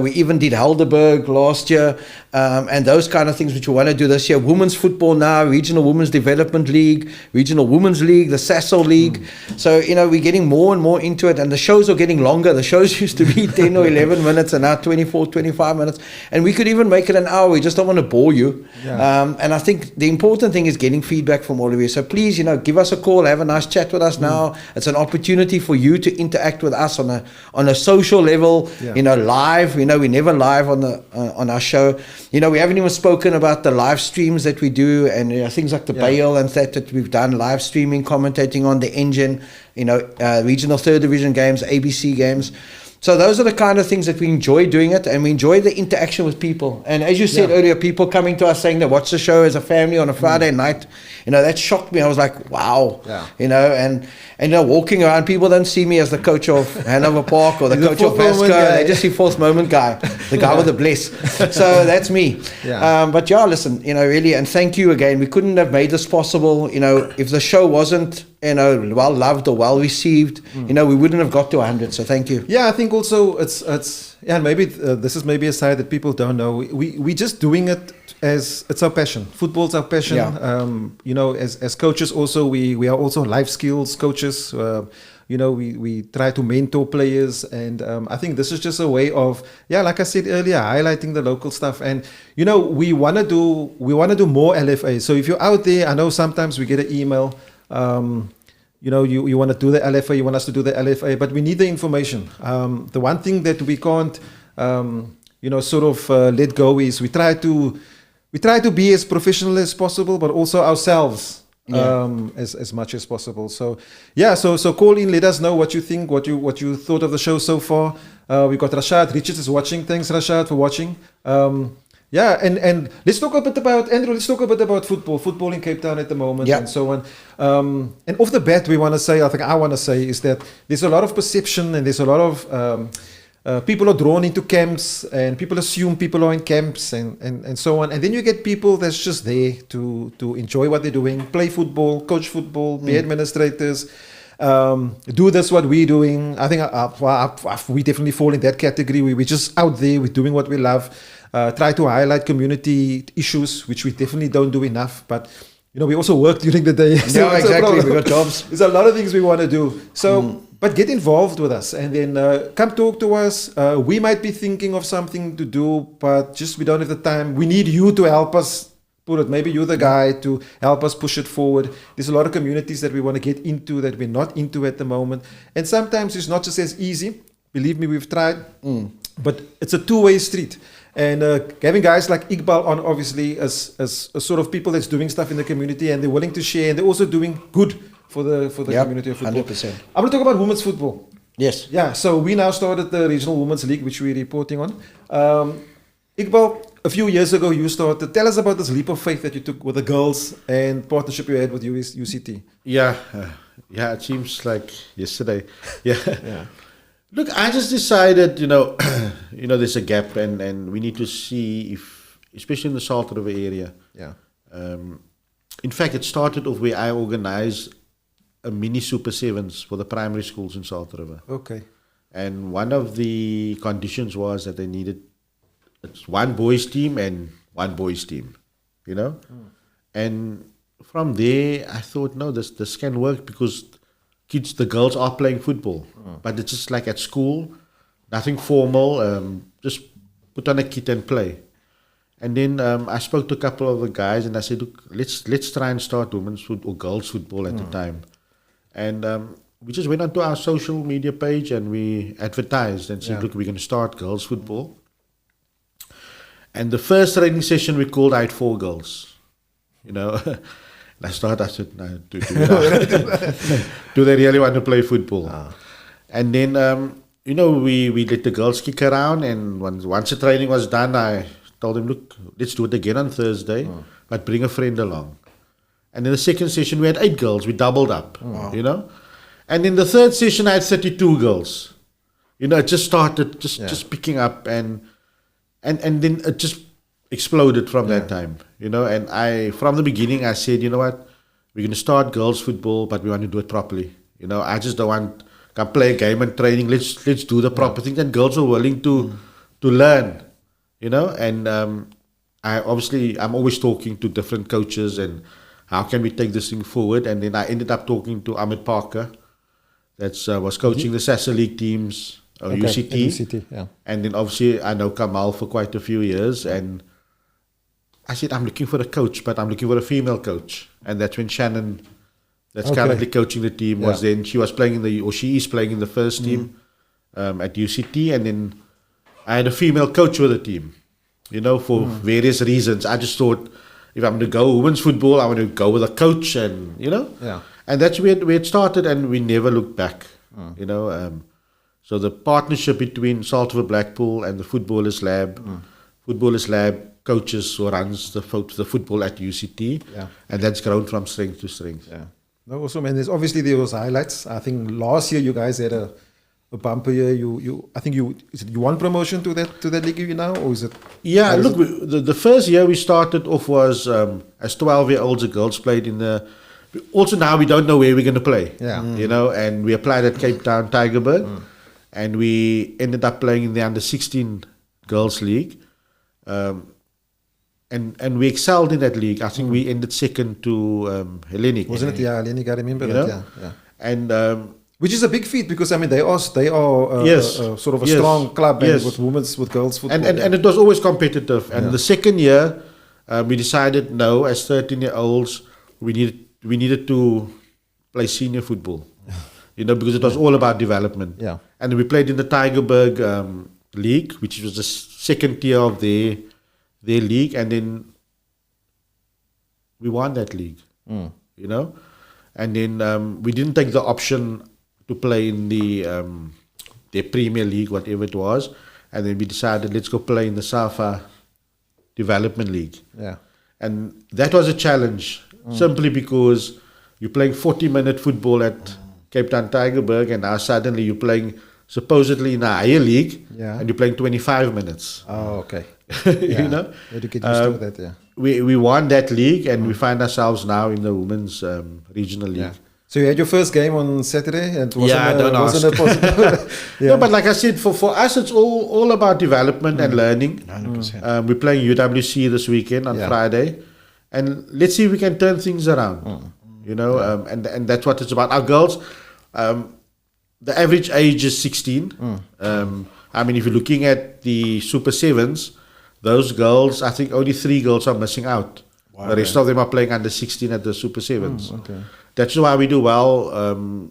We even did Helderberg last year, and those kind of things which we want to do this year. Women's football now, Regional Women's Development League, Regional Women's League, the Sassel League. So, we're getting more and more into it, and the shows are getting longer. The shows used to be 10 or 11 minutes, and now 24, 25 minutes. And we could even make it an hour. We just don't want to bore you. And I think the important thing is getting feedback from all of you. So please, give us a call, have a nice chat with us now. It's an opportunity for you to interact with us on a social level, live. We never live on our show. We haven't even spoken about the live streams that we do and things like the bail and that we've done, live streaming, commentating on the engine, regional third division games, ABC games. So those are the kind of things that we enjoy doing it, and we enjoy the interaction with people. And as you said earlier, people coming to us saying they watch the show as a family on a Friday night, that shocked me. I was like, wow, and walking around, people don't see me as the coach of Hanover Park or the coach of Vasco. They just see fourth moment guy, the guy with the bliss. So that's me. But listen, really, and thank you again. We couldn't have made this possible, if the show wasn't, well loved or well received, we wouldn't have got to 100. So thank you. Yeah, I think also it's maybe this is maybe a side that people don't know. We just doing it as it's our passion. Football's our passion. As coaches also we are also life skills coaches. We try to mentor players, and I think this is just a way of like I said earlier, highlighting the local stuff. And we want to do more LFA. So if you're out there, I know sometimes we get an email. You want to do the LFA, you want us to do the LFA, but we need the information. The one thing that we can't, let go is we try to be as professional as possible, but also ourselves as much as possible. So so call in, let us know what you think, what you thought of the show so far. We've got Rashad Richards is watching. Thanks, Rashad, for watching. And let's talk a bit about Andrew. Let's talk a bit about football in Cape Town at the moment, and so on. And off the bat, I want to say is that there's a lot of perception and there's a lot of people are drawn into camps, and people assume people are in camps, and so on. And then you get people that's just there to enjoy what they're doing, play football, coach football, be administrators, do this what we're doing. I think we definitely fall in that category. We're just out there, we're doing what we love. Try to highlight community issues, which we definitely don't do enough. But we also work during the day. Yeah, exactly. We got jobs. There's a lot of things we want to do. So, but get involved with us, and then come talk to us. We might be thinking of something to do, but just we don't have the time. We need you to help us put it. Maybe you're the guy to help us push it forward. There's a lot of communities that we want to get into that we're not into at the moment. And sometimes it's not just as easy. Believe me, we've tried. But it's a two-way street. And having guys like Iqbal on, obviously, as sort of people that's doing stuff in the community, and they're willing to share, and they're also doing good for the community of football. 100%. I'm going to talk about women's football. Yes. Yeah, so we now started the Regional Women's League, which we're reporting on. Iqbal, a few years ago, you started. Tell us about this leap of faith that you took with the girls and partnership you had with UCT. Yeah, it seems like yesterday. Yeah. Look, I just decided, there's a gap, and we need to see if, especially in the Salt River area. Yeah. In fact, it started off where I organized a mini Super Sevens for the primary schools in Salt River. Okay. And one of the conditions was that they needed one boys team and one boys team, And from there, I thought, no, this can work because the girls are playing football, but it's just like at school, nothing formal, just put on a kit and play. And then I spoke to a couple of the guys and I said, look, let's try and start women's football or girls football at the time. And we just went onto our social media page and we advertised and said, look, we're going to start girls football. And the first training session we called out 4 girls, And I said, no, do they really want to play football? And then, we let the girls kick around, and once the training was done, I told them, look, let's do it again on Thursday, but bring a friend along. And in the second session, we had 8 girls. We doubled up, And in the third session, I had 32 girls. It just started just picking up, and then it just exploded from that time, and from the beginning I said, you know what, we're going to start girls football, but we want to do it properly. I just don't want to play a game and training. Let's do the proper things, and girls are willing to learn, and I'm always talking to different coaches and how can we take this thing forward. And then I ended up talking to Ahmed Parker, that was coaching the Sassa League teams, UCT. Yeah. And then obviously I know Kamal for quite a few years, and I said, I'm looking for a coach, but I'm looking for a female coach. And that's when Shannon, that's currently coaching the team, was then. She was playing she is playing in the first team at UCT. And then I had a female coach with the team, for various reasons. I just thought, if I'm going to go women's football, I want to go with a coach, and, And that's where it started, and we never looked back, So the partnership between Salt River Blackpool and the Footballers Lab coaches who runs the football at UCT, and that's grown from strength to strength. Yeah, no, awesome. And there was highlights. I think last year you guys had a bumper year. I think you won promotion to that league now, or is it? Yeah, look, the first year we started off was as 12-year-olds and girls played in the. Also now we don't know where we're going to play. Yeah, and we applied at Cape Town Tigerberg. And we ended up playing in the under-16 girls league, and we excelled in that league. I think we ended second to Hellenic. Wasn't it? Yeah, Hellenic. I remember that. Yeah. And which is a big feat, because they are sort of a strong club, and with girls football. And it was always competitive. And the second year, we decided no, as 13-year-olds, we needed to play senior football. Because it was all about development. Yeah. And we played in the Tigerberg league, which was the second tier of their league, and then we won that league. And then we didn't take the option to play in their Premier League, whatever it was, and then we decided, let's go play in the SAFA Development League. Yeah. And that was a challenge, simply because you're playing 40-minute football at Cape Town Tigerberg, and now suddenly you're playing supposedly in a higher league, Yeah. and you're playing 25 minutes. Oh, okay. You know, You had to get used to that, yeah. we won that league, and we find ourselves now in the women's regional league. Yeah. So you had your first game on Saturday, and it wasn't don't wasn't a positive. No, but like I said, for us, it's all about development and learning. 100%. We're playing UWC this weekend on Yeah. Friday, and let's see if we can turn things around. You know, and that's what it's about. Our girls, the average age is 16. I mean, if you're looking at the Super Sevens, those girls, I think only 3 girls are missing out. The rest of them are playing under 16 at the Super Sevens. Okay. That's why we do well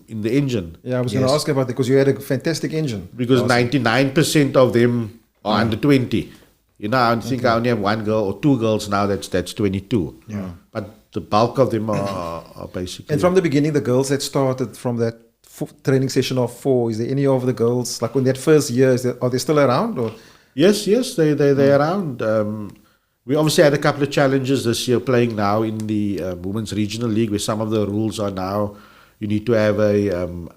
in the engine. Yeah, I was going to ask about that because you had a fantastic engine. Because 99% of them are under 20. You know, I think I only have 1 girl or 2 girls now that's 22. Yeah. But the bulk of them are basically. And from the beginning, the girls that started from that training session of 4, is there any of the girls, like in that first year, are they still around? Or? Yes, they're around. We obviously had a couple of challenges this year playing now in the Women's Regional League, where some of the rules are now you need to have a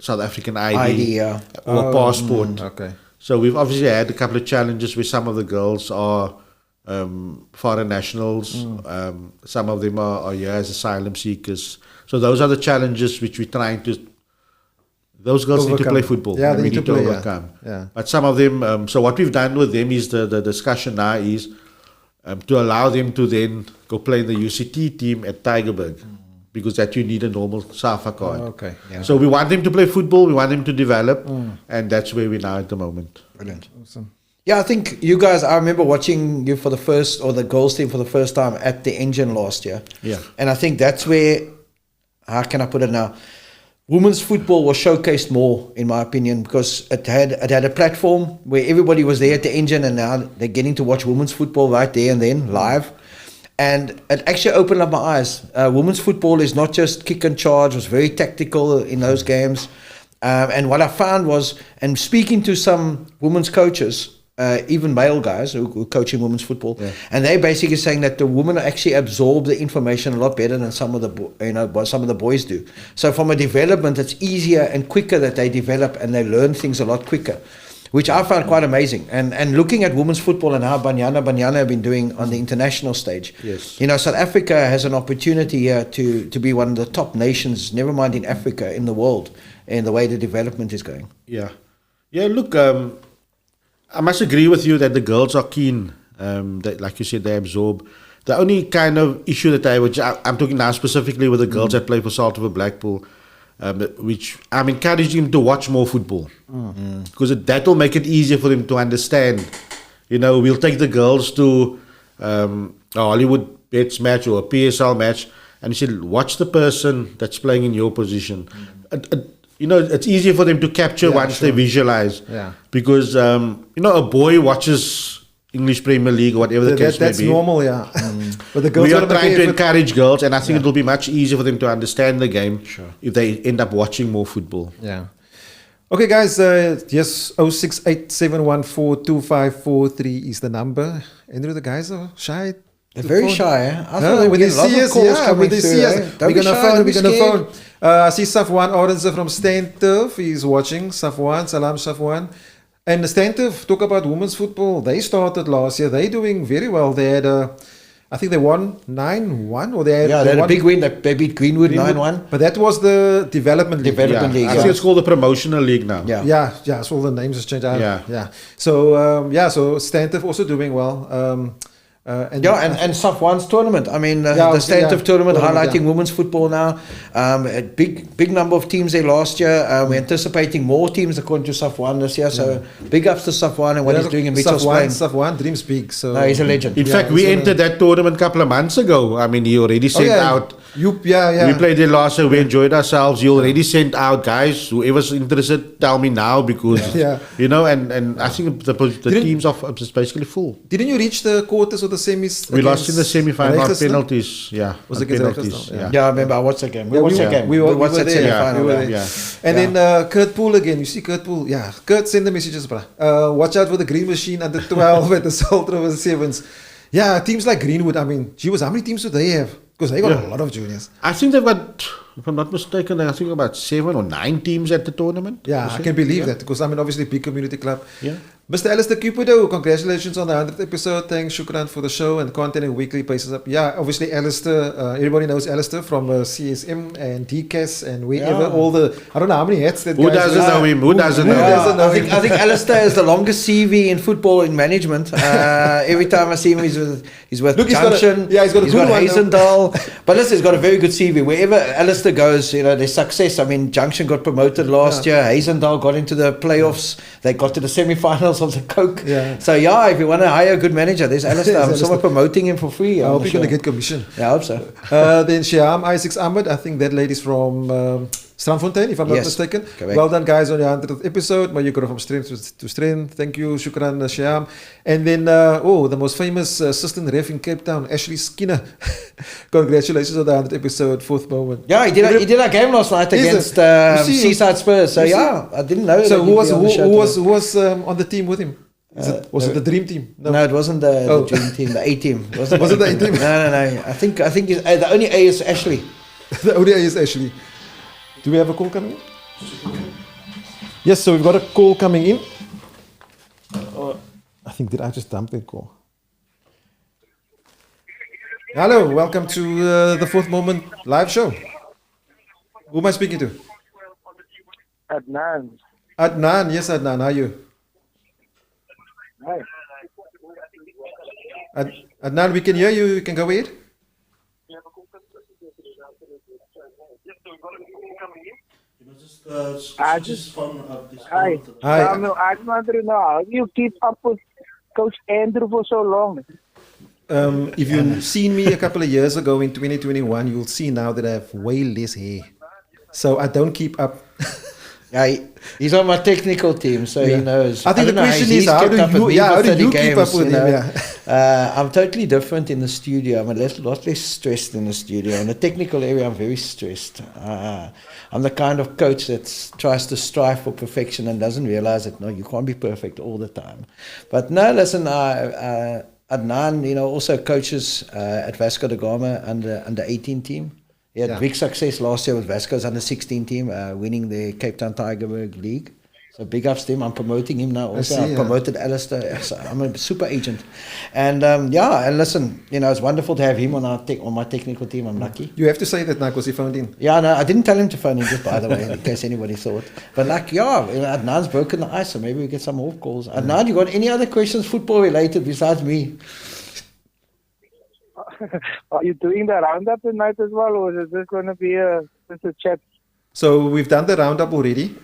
South African ID, or passport. Okay. So we've obviously had a couple of challenges where some of the girls are foreign nationals, some of them are here as asylum seekers. So those are the challenges which we're trying to. Those girls need to play football. Yeah, and they we need to play, overcome. yeah. But some of them. So what we've done with them is the discussion now is to allow them to then go play in the UCT team at Tygerberg, because that you need a normal SAFA card. Okay. Yeah. So we want them to play football. We want them to develop, and that's where we're now at the moment. Brilliant. Awesome. Yeah, I think you guys, I remember watching you for the first, or the girls team for the first time at the Engine last year. Yeah. And I think that's where, how can I put it now? Women's football was showcased more, in my opinion, because it had a platform where everybody was there at the Engine, and now they're getting to watch women's football right there and then live. And it actually opened up my eyes. Women's football is not just kick and charge, it was very tactical in those games. And what I found was, and speaking to some women's coaches, even male guys who are coaching women's football, and they're basically saying that the women actually absorb the information a lot better than some of the boys do. So from a development, it's easier and quicker that they develop, and they learn things a lot quicker, which I found quite amazing. And looking at women's football and how Banyana have been doing on the international stage. Yes. You know, South Africa has an opportunity here to be one of the top nations, never mind in Africa, in the world, in the way the development is going. Yeah. Yeah, look, I must agree with you that the girls are keen. That, like you said, they absorb. The only kind of issue that I'm talking now specifically with the girls that play for Salt River Blackpool, which I'm encouraging them to watch more football, because that will make it easier for them to understand. You know, we'll take the girls to a Hollywood Bets match or a PSL match, and you say, watch the person that's playing in your position. You know, it's easier for them to capture once they visualize. Yeah. Because, you know, a boy watches English Premier League or whatever the case may That's be. normal, yeah. But the girls We are gotta make trying to effort. encourage girls, and I think it will be much easier for them to understand the game if they end up watching more football. Yeah. Okay, guys. Yes, 0687142543 is the number. Andrew, the guys are shy. They're very shy, eh? I No, thought when we they get a lot see of us, calls yeah, coming when they through, see eh? us, Don't we're be gonna shy, phone. don't We're be gonna scared. phone. I see Safwan Orange from Stanturf. He's watching. Safwan, salam Safwan. And Stanturf, talk about women's football. They started last year. They're doing very well. They had I think they won 9-1, or they They had a won, big win. They beat Greenwood 9-1. But that was the development league. Development league. I think it's called the promotional league now. Yeah. Yeah, so all the names have changed. Yeah. So, so Stanturf also doing well. And Safwan's tournament. I mean, the Stanturf tournament tournament, highlighting women's football now. A big number of teams there last year. We're anticipating more teams according to Safwan this year. So big ups to Safwan and what he's doing in Mitchell's Plain. Safwan dreams big. So No, he's a legend. In fact, we entered that tournament a couple of months ago. I mean, he already sent out. We played there last year. We enjoyed ourselves. He already sent out, guys, whoever's interested, tell me now, because, you know, and I think the teams are basically full. Didn't you reach the quarters or the semis? We lost in the semi-final on Registan? penalties. Yeah, Was on it against penalties. Registan? Yeah, I remember. I watched that game. We watched that game. We watched were that there. semi-final. We were yeah. there. And then Kurt Poole again. You see Kurt Poole. Yeah, Kurt, send the messages, bro. Watch out for the Green Machine under 12 at the Salt River Sevens. Yeah, teams like Greenwood. I mean, how many teams do they have? Because they got a lot of juniors. I think they've got if I'm not mistaken, I think about 7 or 9 teams at the tournament. Yeah, Was I it? can believe Yeah. that because I mean, obviously, big community club. Yeah. Mr. Alistair Cupido, congratulations on the 100th episode. Thanks, Shukran, for the show and content and weekly basis up. Yeah, obviously, Alistair, everybody knows Alistair from CSM and DCAS and wherever, all the, I don't know how many hats that Who guy doesn't wears. know him? Who doesn't know him? doesn't know I think Alistair is the longest CV in football in management. Every time I see him, he's with Look, he's got a- Junction. yeah, he's got a good one, Hazendal. But listen, he's got a very good CV. Wherever Alistair goes, there's success. I mean, Junction got promoted last year. Hazendal got into the playoffs. They got to the semi-finals of the Coke. Yeah. So yeah, if you want to hire a good manager, there's Alistair. I'm Alistair. somewhat promoting him for free. I I'm hope not you're going to sure. get commission. Yeah, I hope so. Then Shyam Isaacs Ahmed, I think that lady's from Strandfontein, if I'm not Yes, mistaken. correct. Well done, guys, on your 100th episode. May you grow from strength to strength. Thank you, Shukran, Shyam. And then, the most famous assistant ref in Cape Town, Ashley Skinner. Congratulations on the 100th episode, fourth moment. Yeah, he did a game last night Is it? against You see- Seaside Spurs. So you see- yeah, I didn't know. So that who he'd was be on the show today. who was on the team with him? Was it the dream team? No, it wasn't the Oh. dream team, the A team. Was it the A team? No. I think the only A is Ashley. The ODI is Ashley. Do we have a call coming in? Yes, so we've got a call coming in. I think, did I just dump that call? Hello, welcome to the Fourth Moment live show. Who am I speaking to? Adnan. Adnan, yes Adnan, how are you? Hi. Adnan, we can hear you, you can go ahead. Hi. Hi. Shamiel, I just wanted to know how do you keep up with Coach Andrew for so long? If you've seen me a couple of years ago in 2021, you'll see now that I have way less hair. So I don't keep up. Yeah, he's on my technical team, so he knows. I think the don't know, question he's is, how kept do up with you, me yeah, for how do 30 you keep up games, with you him? know. Yeah. I'm totally different in the studio. I'm a lot less stressed in the studio. In the technical area, I'm very stressed. I'm the kind of coach that tries to strive for perfection and doesn't realize that, no, you can't be perfect all the time. But no, listen, Adnan, also coaches at Vasco da Gama under 18 team. He had big success last year with Vasco's under 16 team, winning the Cape Town Tigerberg League. So big ups to him. I'm promoting him now also. see, I promoted Alistair. So I'm a super agent. And and listen, it's wonderful to have him on my technical team. I'm lucky. You have to say that now because he phoned in. Yeah, no, I didn't tell him to phone in, just by the way, in case anybody thought. But Adnan's broken the ice, so maybe we get some more calls. Adnan, you got any other questions football related besides me? Are you doing the roundup tonight as well, or is this going to be just a chat? So we've done the roundup already.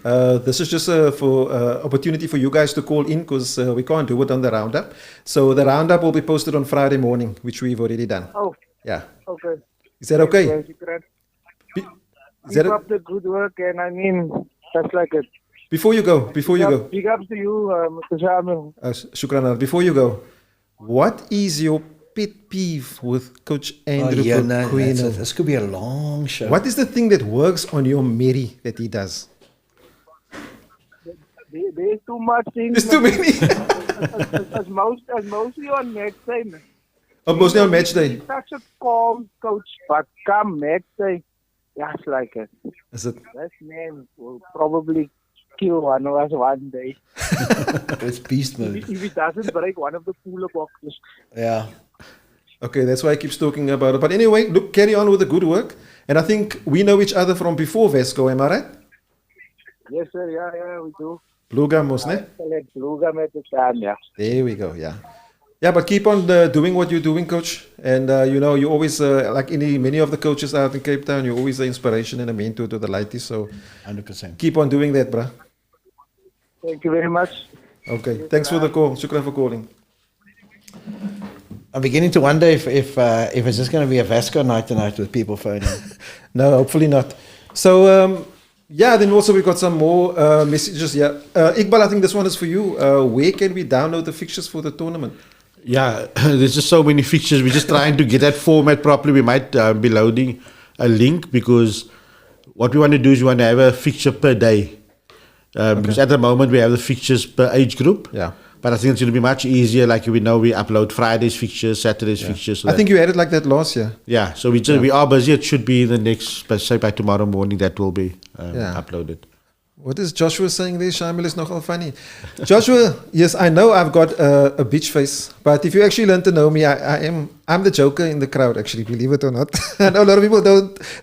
This is just for opportunity for you guys to call in because we can't do it on the roundup. So the roundup will be posted on Friday morning, which we've already done. Oh, Yeah. okay. Is that okay? Yes, you can. Is Keep that up the good work, and I mean, that's like it. before you go? Big ups to you, Mr. Shamiel. Shukran. Before you go, what is your pet peeve with Coach Andrew Pequeno? This could be a long show. What is the thing that works on your Mary that he does? There's too much things. There's too many. As mostly on match day. Man. Mostly on match day. He's such a calm coach, but come match day, just like it. Is it? This man will probably kill one of us one day It's beast mode. if he doesn't break one of the cooler boxes. Yeah. Okay, that's why I keep talking about it. But anyway, look, carry on with the good work. And I think we know each other from before Vasco, am I right? Yes, sir. Yeah, we do. Blue Gamos, ne? Select blue gum at the time, yeah. There we go, yeah. Yeah, but keep on doing what you're doing, coach. And, you always, like many of the coaches out in Cape Town, you're always an inspiration and a mentor to the ladies. So 100%. keep on doing that, bruh. Thank you very much. Okay, thanks for the call. Shukran for calling. I'm beginning to wonder if it's just going to be a Vasco night tonight with people phoning. No, hopefully not. So, then also we got some more messages here. Iqbal, I think this one is for you. Where can we download the fixtures for the tournament? Yeah, there's just so many fixtures. We're just trying to get that format properly. We might be loading a link because what we want to do is we want to have a fixture per day. Because at the moment we have the fixtures per age group. Yeah. But I think it's going to be much easier. Like we know, we upload Fridays fixtures, Saturdays fixtures. So I think you had it like that last year. yeah. So we are busy. It should be the next, say by tomorrow morning, that will be uploaded. What is Joshua saying there? Shamiel is nogal funny. Joshua, yes, I know I've got a bitch face, but if you actually learn to know me, I'm the joker in the crowd, actually, believe it or not. I know a lot of people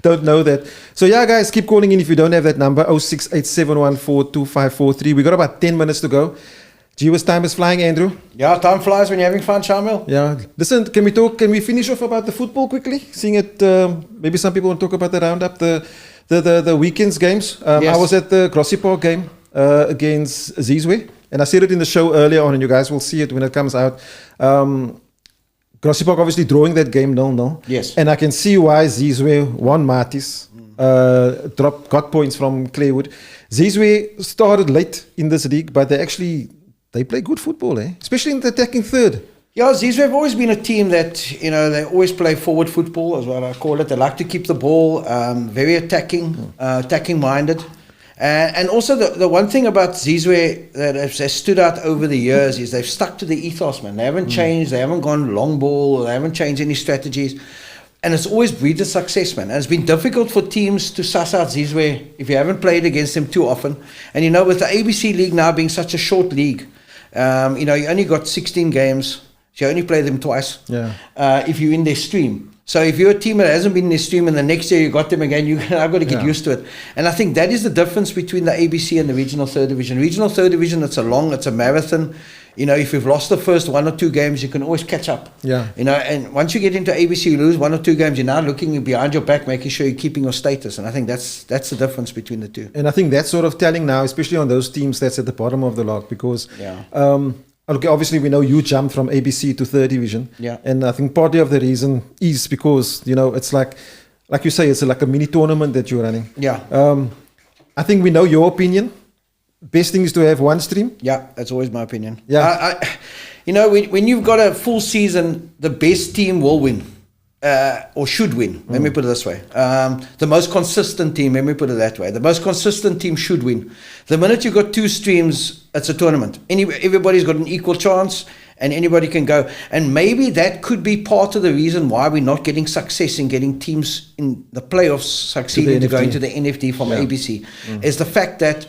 don't know that. So yeah, guys, keep calling in if you don't have that number, 0687142543. We got about 10 minutes to go. Gee, time is flying, Andrew. Yeah, time flies when you're having fun, Shamiel. Yeah. Listen, can we finish off about the football quickly? Seeing it, maybe some people want to talk about the roundup, the weekend's games. Yes. I was at the Grassy Park game against Zizwe, and I said it in the show earlier on, and you guys will see it when it comes out. Grassy Park obviously drawing that game 0-0. Yes. And I can see why Zizwe won Martis, got points from Claywood. Zizwe started late in this league, but they play good football, especially in the attacking third. Yeah, Zizwe have always been a team that, they always play forward football, is what I call it. They like to keep the ball, very attacking minded. And also the one thing about Zizwe that has stood out over the years is they've stuck to the ethos, man. They haven't changed, they haven't gone long ball, they haven't changed any strategies. And it's always breeded success, man. And it's been difficult for teams to suss out Zizwe if you haven't played against them too often. And with the ABC League now being such a short league, you only got 16 games. So you only play them twice if you're in their stream. So if you're a team that hasn't been in their stream and the next year you got them again, I've got to get used to it. And I think that is the difference between the ABC and the Regional Third Division. Regional Third Division, it's a marathon. If you've lost the first 1 or 2 games, you can always catch up. Yeah. And once you get into ABC, you lose 1 or 2 games, you're now looking behind your back, making sure you're keeping your status. And I think that's the difference between the two. And I think that's sort of telling now, especially on those teams that's at the bottom of the log, because okay, obviously we know you jumped from ABC to third division. Yeah. And I think partly of the reason is because, it's like you say, it's like a mini tournament that you're running. Yeah. I think we know your opinion. Best thing is to have one stream. Yeah, that's always my opinion. Yeah. When you've got a full season, the best team will win. Or should win, let me put it this way. The most consistent team, let me put it that way. The most consistent team should win. The minute you've got 2 streams, it's a tournament. Everybody's got an equal chance and anybody can go. And maybe that could be part of the reason why we're not getting success in getting teams in the playoffs succeeding to go into the NFD from ABC. Is the fact that,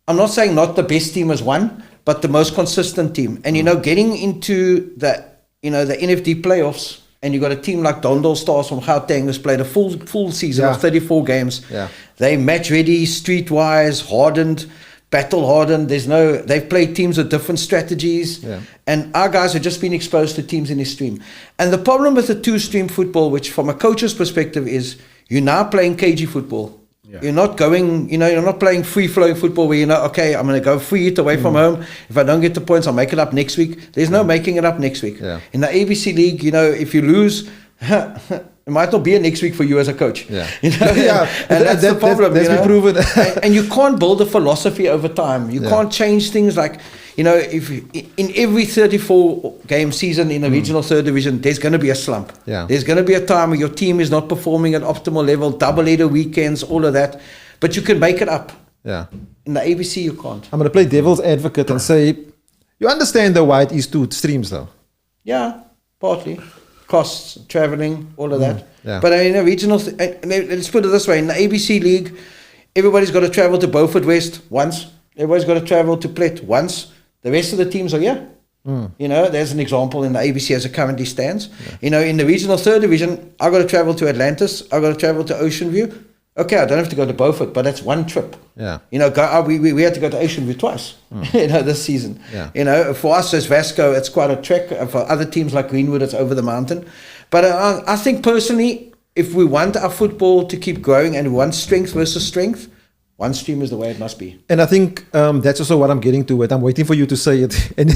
I'm not saying not the best team has won, but the most consistent team. And, getting into the NFD playoffs, and you've got a team like Dondal Stars from Gauteng who's played a full season of 34 games. Yeah. They match ready, streetwise, hardened, battle hardened. They've played teams with different strategies. Yeah. And our guys have just been exposed to teams in this stream. And the problem with the 2-stream football, which from a coach's perspective is, you're now playing KG football. Yeah. You're not going, you're not playing free-flowing football where okay, I'm going to go free hit away from home. If I don't get the points, I'll make it up next week. There's no making it up next week. Yeah. In the ABC League, if you lose, it might not be a next week for you as a coach. Yeah. And that's the problem. That's been proven. and you can't build a philosophy over time. You can't change things like, if in every 34-game season in the regional third division, there's going to be a slump. Yeah. There's going to be a time where your team is not performing at optimal level, double-header weekends, all of that. But you can make it up. Yeah. In the ABC, you can't. I'm going to play devil's advocate and say, you understand why it is 2 streams, though? Yeah, partly. Costs, traveling, all of that. Yeah. But in a regional, let's put it this way, in the ABC League, everybody's got to travel to Beaufort West once. Everybody's got to travel to Plet once. The rest of the teams are here. There's an example in the ABC as it currently stands. Yeah. In the regional third division, I've got to travel to Atlantis. I've got to travel to Ocean View. Okay, I don't have to go to Beaufort, but that's one trip. Yeah. We had to go to Ocean View twice, this season. Yeah. For us as Vasco, it's quite a trek. For other teams like Greenwood, it's over the mountain. But I think personally, if we want our football to keep growing and we want strength versus strength, one stream is the way it must be. And I think that's also what I'm getting to it. I'm waiting for you to say it. And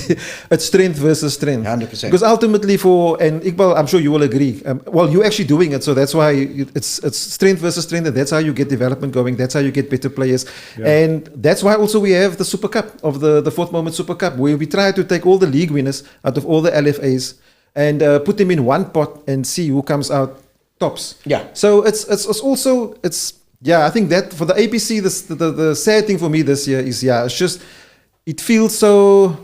it's strength versus strength. 100%. Because ultimately and Iqbal, I'm sure you will agree. You're actually doing it. So that's why it's strength versus strength. And that's how you get development going. That's how you get better players. Yeah. And that's why also we have the Super Cup of the Fourth Moment Super Cup, where we try to take all the league winners out of all the LFAs and put them in one pot and see who comes out tops. Yeah. So it's also I think that for the APC, the sad thing for me this year is, it's just, it feels so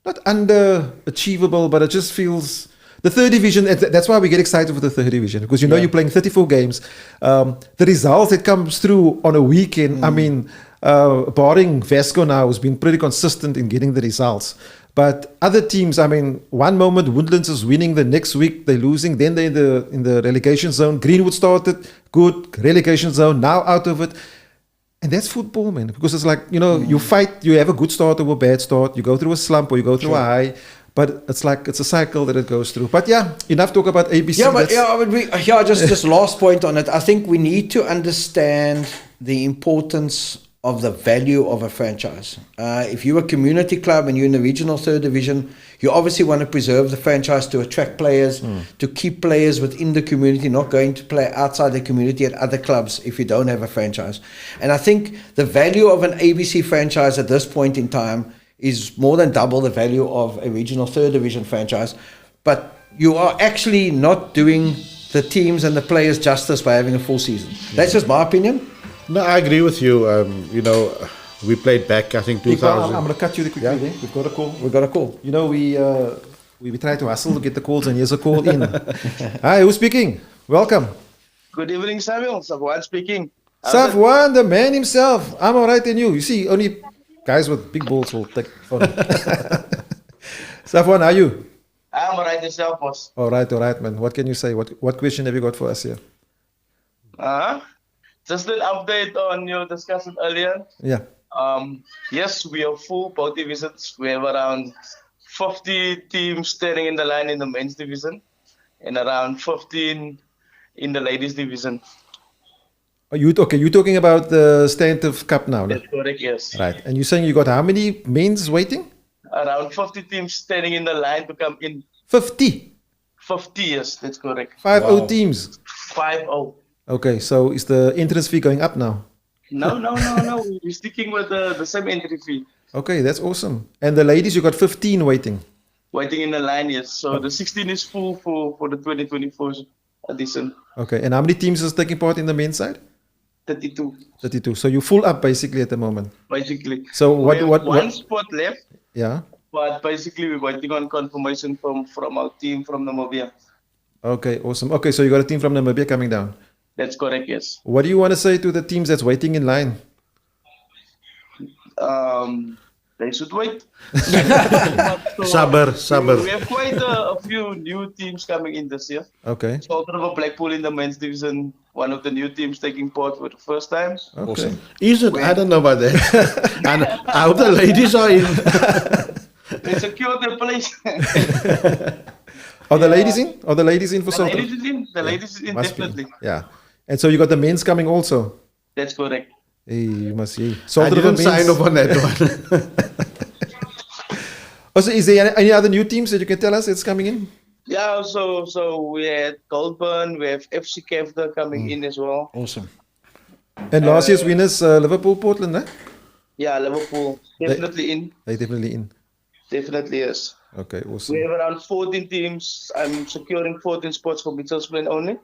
not underachievable, but it just feels the third division. That's why we get excited for the third division, because you're playing 34 games. The results that comes through on a weekend. I mean, barring Vasco now, has been pretty consistent in getting the results. But other teams, I mean, one moment Woodlands is winning, the next week they're losing, then they're in the relegation zone. Greenwood started good, relegation zone, now out of it. And that's football, man, because it's like, you fight, you have a good start or a bad start, you go through a slump or you go through a high, but it's like, it's a cycle that it goes through. But yeah, enough talk about ABC. Just last point on it. I think we need to understand the importance of the value of a franchise. If you're a community club and you're in the regional third division, you obviously want to preserve the franchise to attract players, to keep players within the community, not going to play outside the community at other clubs if you don't have a franchise. And I think the value of an ABC franchise at this point in time is more than double the value of a regional third division franchise. But you are actually not doing the teams and the players justice by having a full season. That's just my opinion. No, I agree with you. We played back, I think, 2000. I'm going to cut you quickly there. We've got a call. We got a call. We try to hustle to get the calls, and here's a call in. Hi, who's speaking? Welcome. Good evening, Shamiel. Safwan speaking. Safwan, the man himself. I'm all right, and you. You see, only guys with big balls will take phone. Safwan, how are you? I'm all right yourself, boss. All right, man. What can you say? What question have you got for us here? Just an update on your discussion earlier. Yeah. Yes, we are full both divisions. We have around 50 teams standing in the line in the men's division and around 15 in the ladies division. You're talking about the Stantive Cup now? That's correct, yes. Right. And you're saying you got how many men's waiting? Around 50 teams standing in the line to come in. 50? 50, yes, that's correct. 50 teams? 50. Okay, so is the entrance fee going up now? No. We're sticking with the same entry fee. Okay, that's awesome. And the ladies, you got 15 waiting? Waiting in the line, yes. So the 16 is full for the 2024 edition. Okay, and how many teams is taking part in the men's side? 32. 32. So you're full up basically at the moment? Basically. So we have one spot left. Yeah. But basically we're waiting on confirmation from our team from Namibia. Okay, awesome. Okay, so you got a team from Namibia coming down? That's correct, yes. What do you want to say to the teams that's waiting in line? They should wait. Sabar. We have quite a few new teams coming in this year. Okay. Salt River Blackpool in the men's division, one of the new teams taking part for the first time. Okay. Awesome. Is it? I don't know about that. And how the ladies are in. They secured their place. Are the ladies in? Are the ladies in for The Salt ladies River? is in. The ladies is in, Must be. definitely. Yeah. And so you got the men's coming also? That's correct. Hey, you must see. I Salt River didn't sign off on that one. Also, is there any other new teams that you can tell us that's coming in? Yeah, so we had Goldburn, we have FC Kevda coming in as well. Awesome. And last year's winners, Liverpool, Portland, eh? Yeah, Liverpool definitely in. They're definitely in. Definitely yes. Okay, awesome. We have around 14 teams. I'm securing 14 spots for Mitchell's Plain only,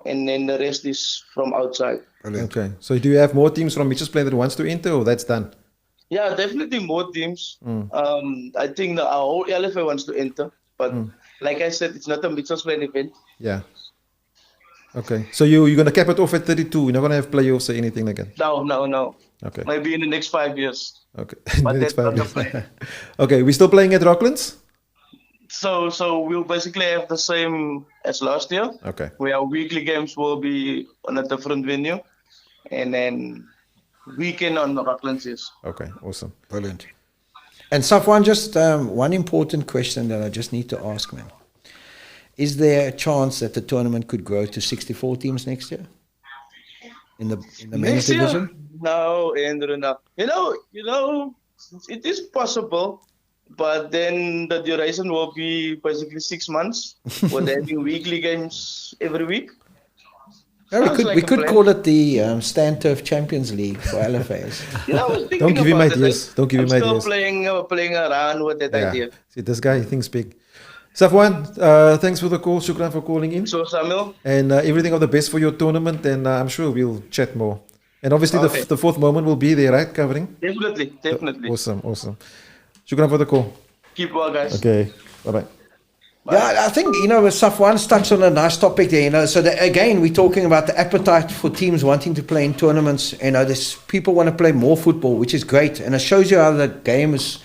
and then the rest is from outside. Okay, so do you have more teams from Mitchell's Plain that wants to enter, or that's done? Yeah, definitely more teams. I think our whole LFA wants to enter, but like I said, it's not a Mitchell's Plain event. Yeah. Okay, so you're going to cap it off at 32. You're not going to have playoffs or anything like that? No. Okay. Maybe in the next 5 years. Okay. But Next that's not 5 the years. plan. Okay, we're still playing at Rocklands? So we'll basically have the same as last year. Okay. Where our weekly games will be on a different venue, and then weekend on the Rocklands, yes. Okay, awesome. Brilliant. And Safwan, just one important question that I just need to ask, man. Is there a chance that the tournament could grow to 64 teams next year? In the men's Next year? division? No, Andrew, no. You know, it is possible, but then the duration will be basically 6 months with having weekly games every week. Yeah, Sounds like we a could plan. call it the Stan Turf Champions League for LFAs. I was thinking Don't give him about it. ideas. Don't give him I'm ideas. still playing around with that Yeah. idea. See, this guy thinks big. Safwan, thanks for the call. Shukran for calling in. So, Shamiel, And everything of the best for your tournament. And I'm sure we'll chat more. And obviously Okay. the fourth moment will be there, right? Covering? definitely. Awesome. Shukran for the call. Keep well, guys. Okay. Bye-bye. Yeah, I think, with Safwan's touched on a nice topic there, so that, again, we're talking about the appetite for teams wanting to play in tournaments. There's people want to play more football, which is great, and it shows you how the game is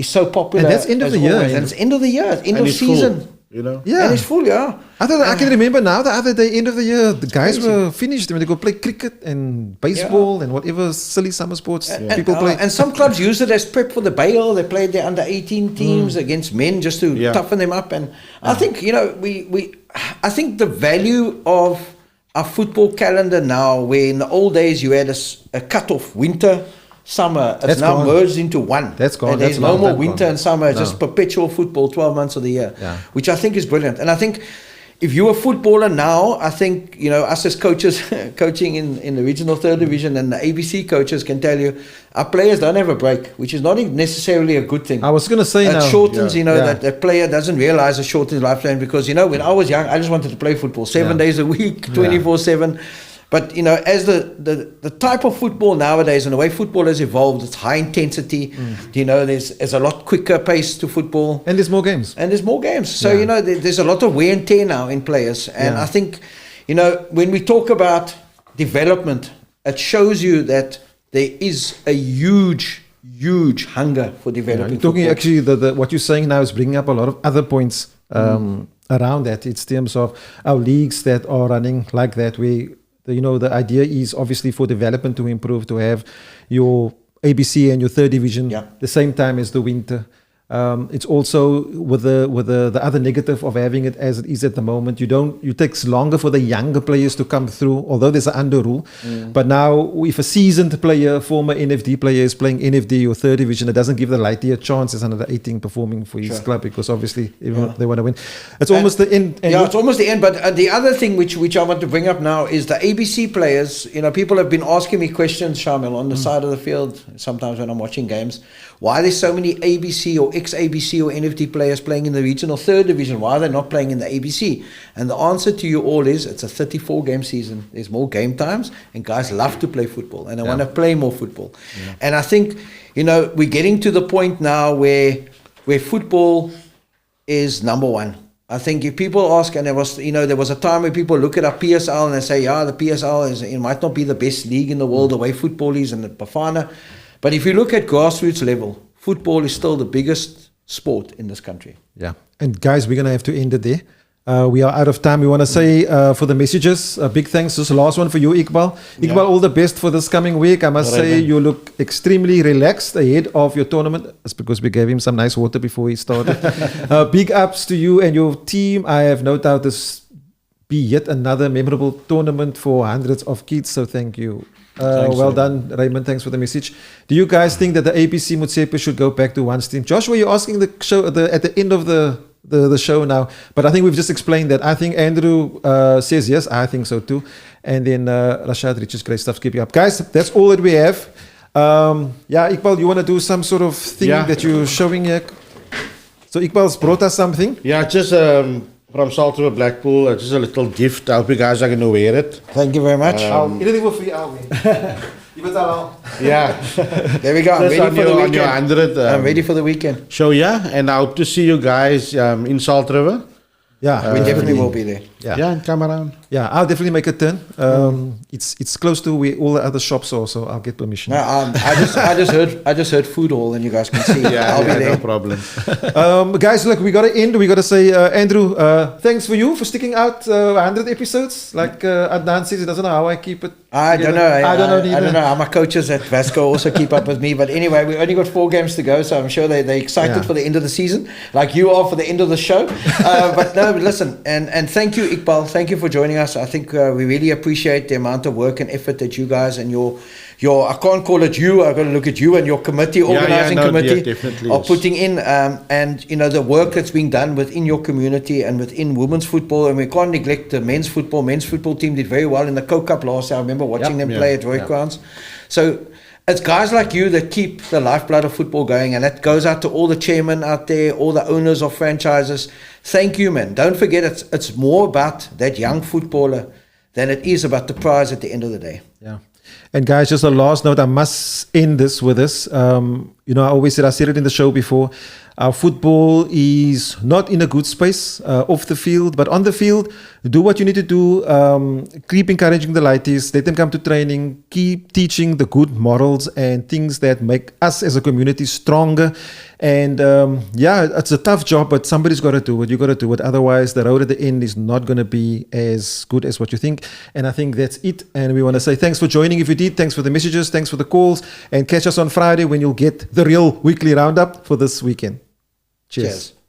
so popular. And that's end of the year. And it's end of the year, it's end of season. Full, Yeah. And it's full, yeah. I can remember now, the other day, end of the year, the guys were finished. I mean, they go play cricket and baseball and whatever silly summer sports people play. And some clubs use it as prep for the Bail. They played their under 18 teams against men just to toughen them up. And I think, I think the value of our football calendar now, where in the old days you had a cut-off winter, summer, it's That's now gone. merged into one. That's gone. And there's That's no long more time winter gone. and summer, No. just perpetual football 12 months of the year, Yeah. which I think is brilliant. And I think if you're a footballer now, I think, us as coaches, coaching in the regional third division and the ABC coaches can tell you, our players don't have a break, which is not necessarily a good thing. I was going to say It now. shortens, Yeah. that the player doesn't realize it shortens lifespan because, when I was young, I just wanted to play football 7 days a week, 24/7. But, as the type of football nowadays and the way football has evolved, it's high intensity. There's a lot quicker pace to football. And there's more games. And there's more games. So, there's a lot of wear and tear now in players. And I think, when we talk about development, it shows you that there is a huge hunger for developing You're talking football. actually, what you're saying now is bringing up a lot of other points around that. It's terms of our leagues that are running like that. The idea is obviously for development to improve, to have your ABC and your third division the same time as the winter. It's also with the other negative of having it as it is at the moment. It takes longer for the younger players to come through, although there's an under rule. But now, if a seasoned player, former NFD player, is playing NFD or third division, it doesn't give the lighty a chance as under 18 performing for his club, because obviously they want to win. It's almost the end. It's almost the end. But the other thing which I want to bring up now is the ABC players. People have been asking me questions, Shamiel, on the side of the field. Sometimes when I'm watching games, why there's so many ABC or ex-ABC or NFD players playing in the regional third division? Why are they not playing in the ABC? And the answer to you all is it's a 34-game season. There's more game times, and guys love to play football, and they want to play more football. And I think, we're getting to the point now where football is number one. I think if people ask, and there was a time where people look at our PSL and they say, the PSL it might not be the best league in the world, the way football is in the Bafana. But if you look at grassroots level, football is still the biggest sport in this country. Yeah. And guys, we're going to have to end it there. We are out of time. We want to say for the messages, a big thanks. This is the last one for you, Iqbal. Iqbal, all the best for this coming week. I must say you look extremely relaxed ahead of your tournament. That's because we gave him some nice water before he started. Big ups to you and your team. I have no doubt this be yet another memorable tournament for hundreds of kids. So thank you. Well done, Raymond. Thanks for the message. Do you guys think that the ABC Motsepe should go back to one team? Joshua, you're asking the show at the end of the show now, but I think we've just explained that. I think Andrew says yes. I think so too. And then Rashad Riches, great stuff. Keep you up, guys. That's all that we have. Iqbal, you want to do some sort of thing that you're showing here? So Iqbal's brought us something. Yeah, just from Salt River Blackpool, just a little gift. I hope you guys are going to wear it. Thank you very much. Anything for free, Yeah. There we go. I'm Just ready for the on your weekend. 100. I'm ready for the weekend. So and I hope to see you guys in Salt River. Yeah, We definitely will be there. Yeah, and come around. Yeah, I'll definitely make a turn. It's close to where all the other shops are, so I'll get permission. No, I just heard food hall, and you guys can see. I'll be there. No problem. Guys, look, we got to end. We got to say, Andrew, thanks for you for sticking out 100 episodes. Like Adnan says, he doesn't know how I keep it. I don't know. I don't know. I don't know. My coaches at Vasco also keep up with me. But anyway, we only got 4 games to go, so I'm sure they're excited for the end of the season, like you are for the end of the show. But no, listen, and thank you, Iqbal. Thank you for joining us. I think we really appreciate the amount of work and effort that you guys and your I can't call it you. I've got to look at you and your committee, organizing committee, are putting in, and the work that's being done within your community and within women's football. And we can't neglect the men's football. Men's football team did very well in the Coke Cup last year. I remember watching them play at Roy Crowns. So it's guys like you that keep the lifeblood of football going, and that goes out to all the chairmen out there, all the owners of franchises. Thank you, man. Don't forget, it's more about that young footballer than it is about the prize at the end of the day. Yeah. And guys, just a last note, I must end this with this. I always said, I said it in the show before, our football is not in a good space off the field, but on the field, do what you need to do. Keep encouraging the lighties, let them come to training, keep teaching the good morals and things that make us as a community stronger. And it's a tough job, but somebody's got to do it. You got to do it. Otherwise, the road at the end is not going to be as good as what you think. And I think that's it. And we want to say thanks for joining. If you did, thanks for the messages, thanks for the calls, and catch us on Friday when you'll get the real weekly roundup for this weekend. Cheers.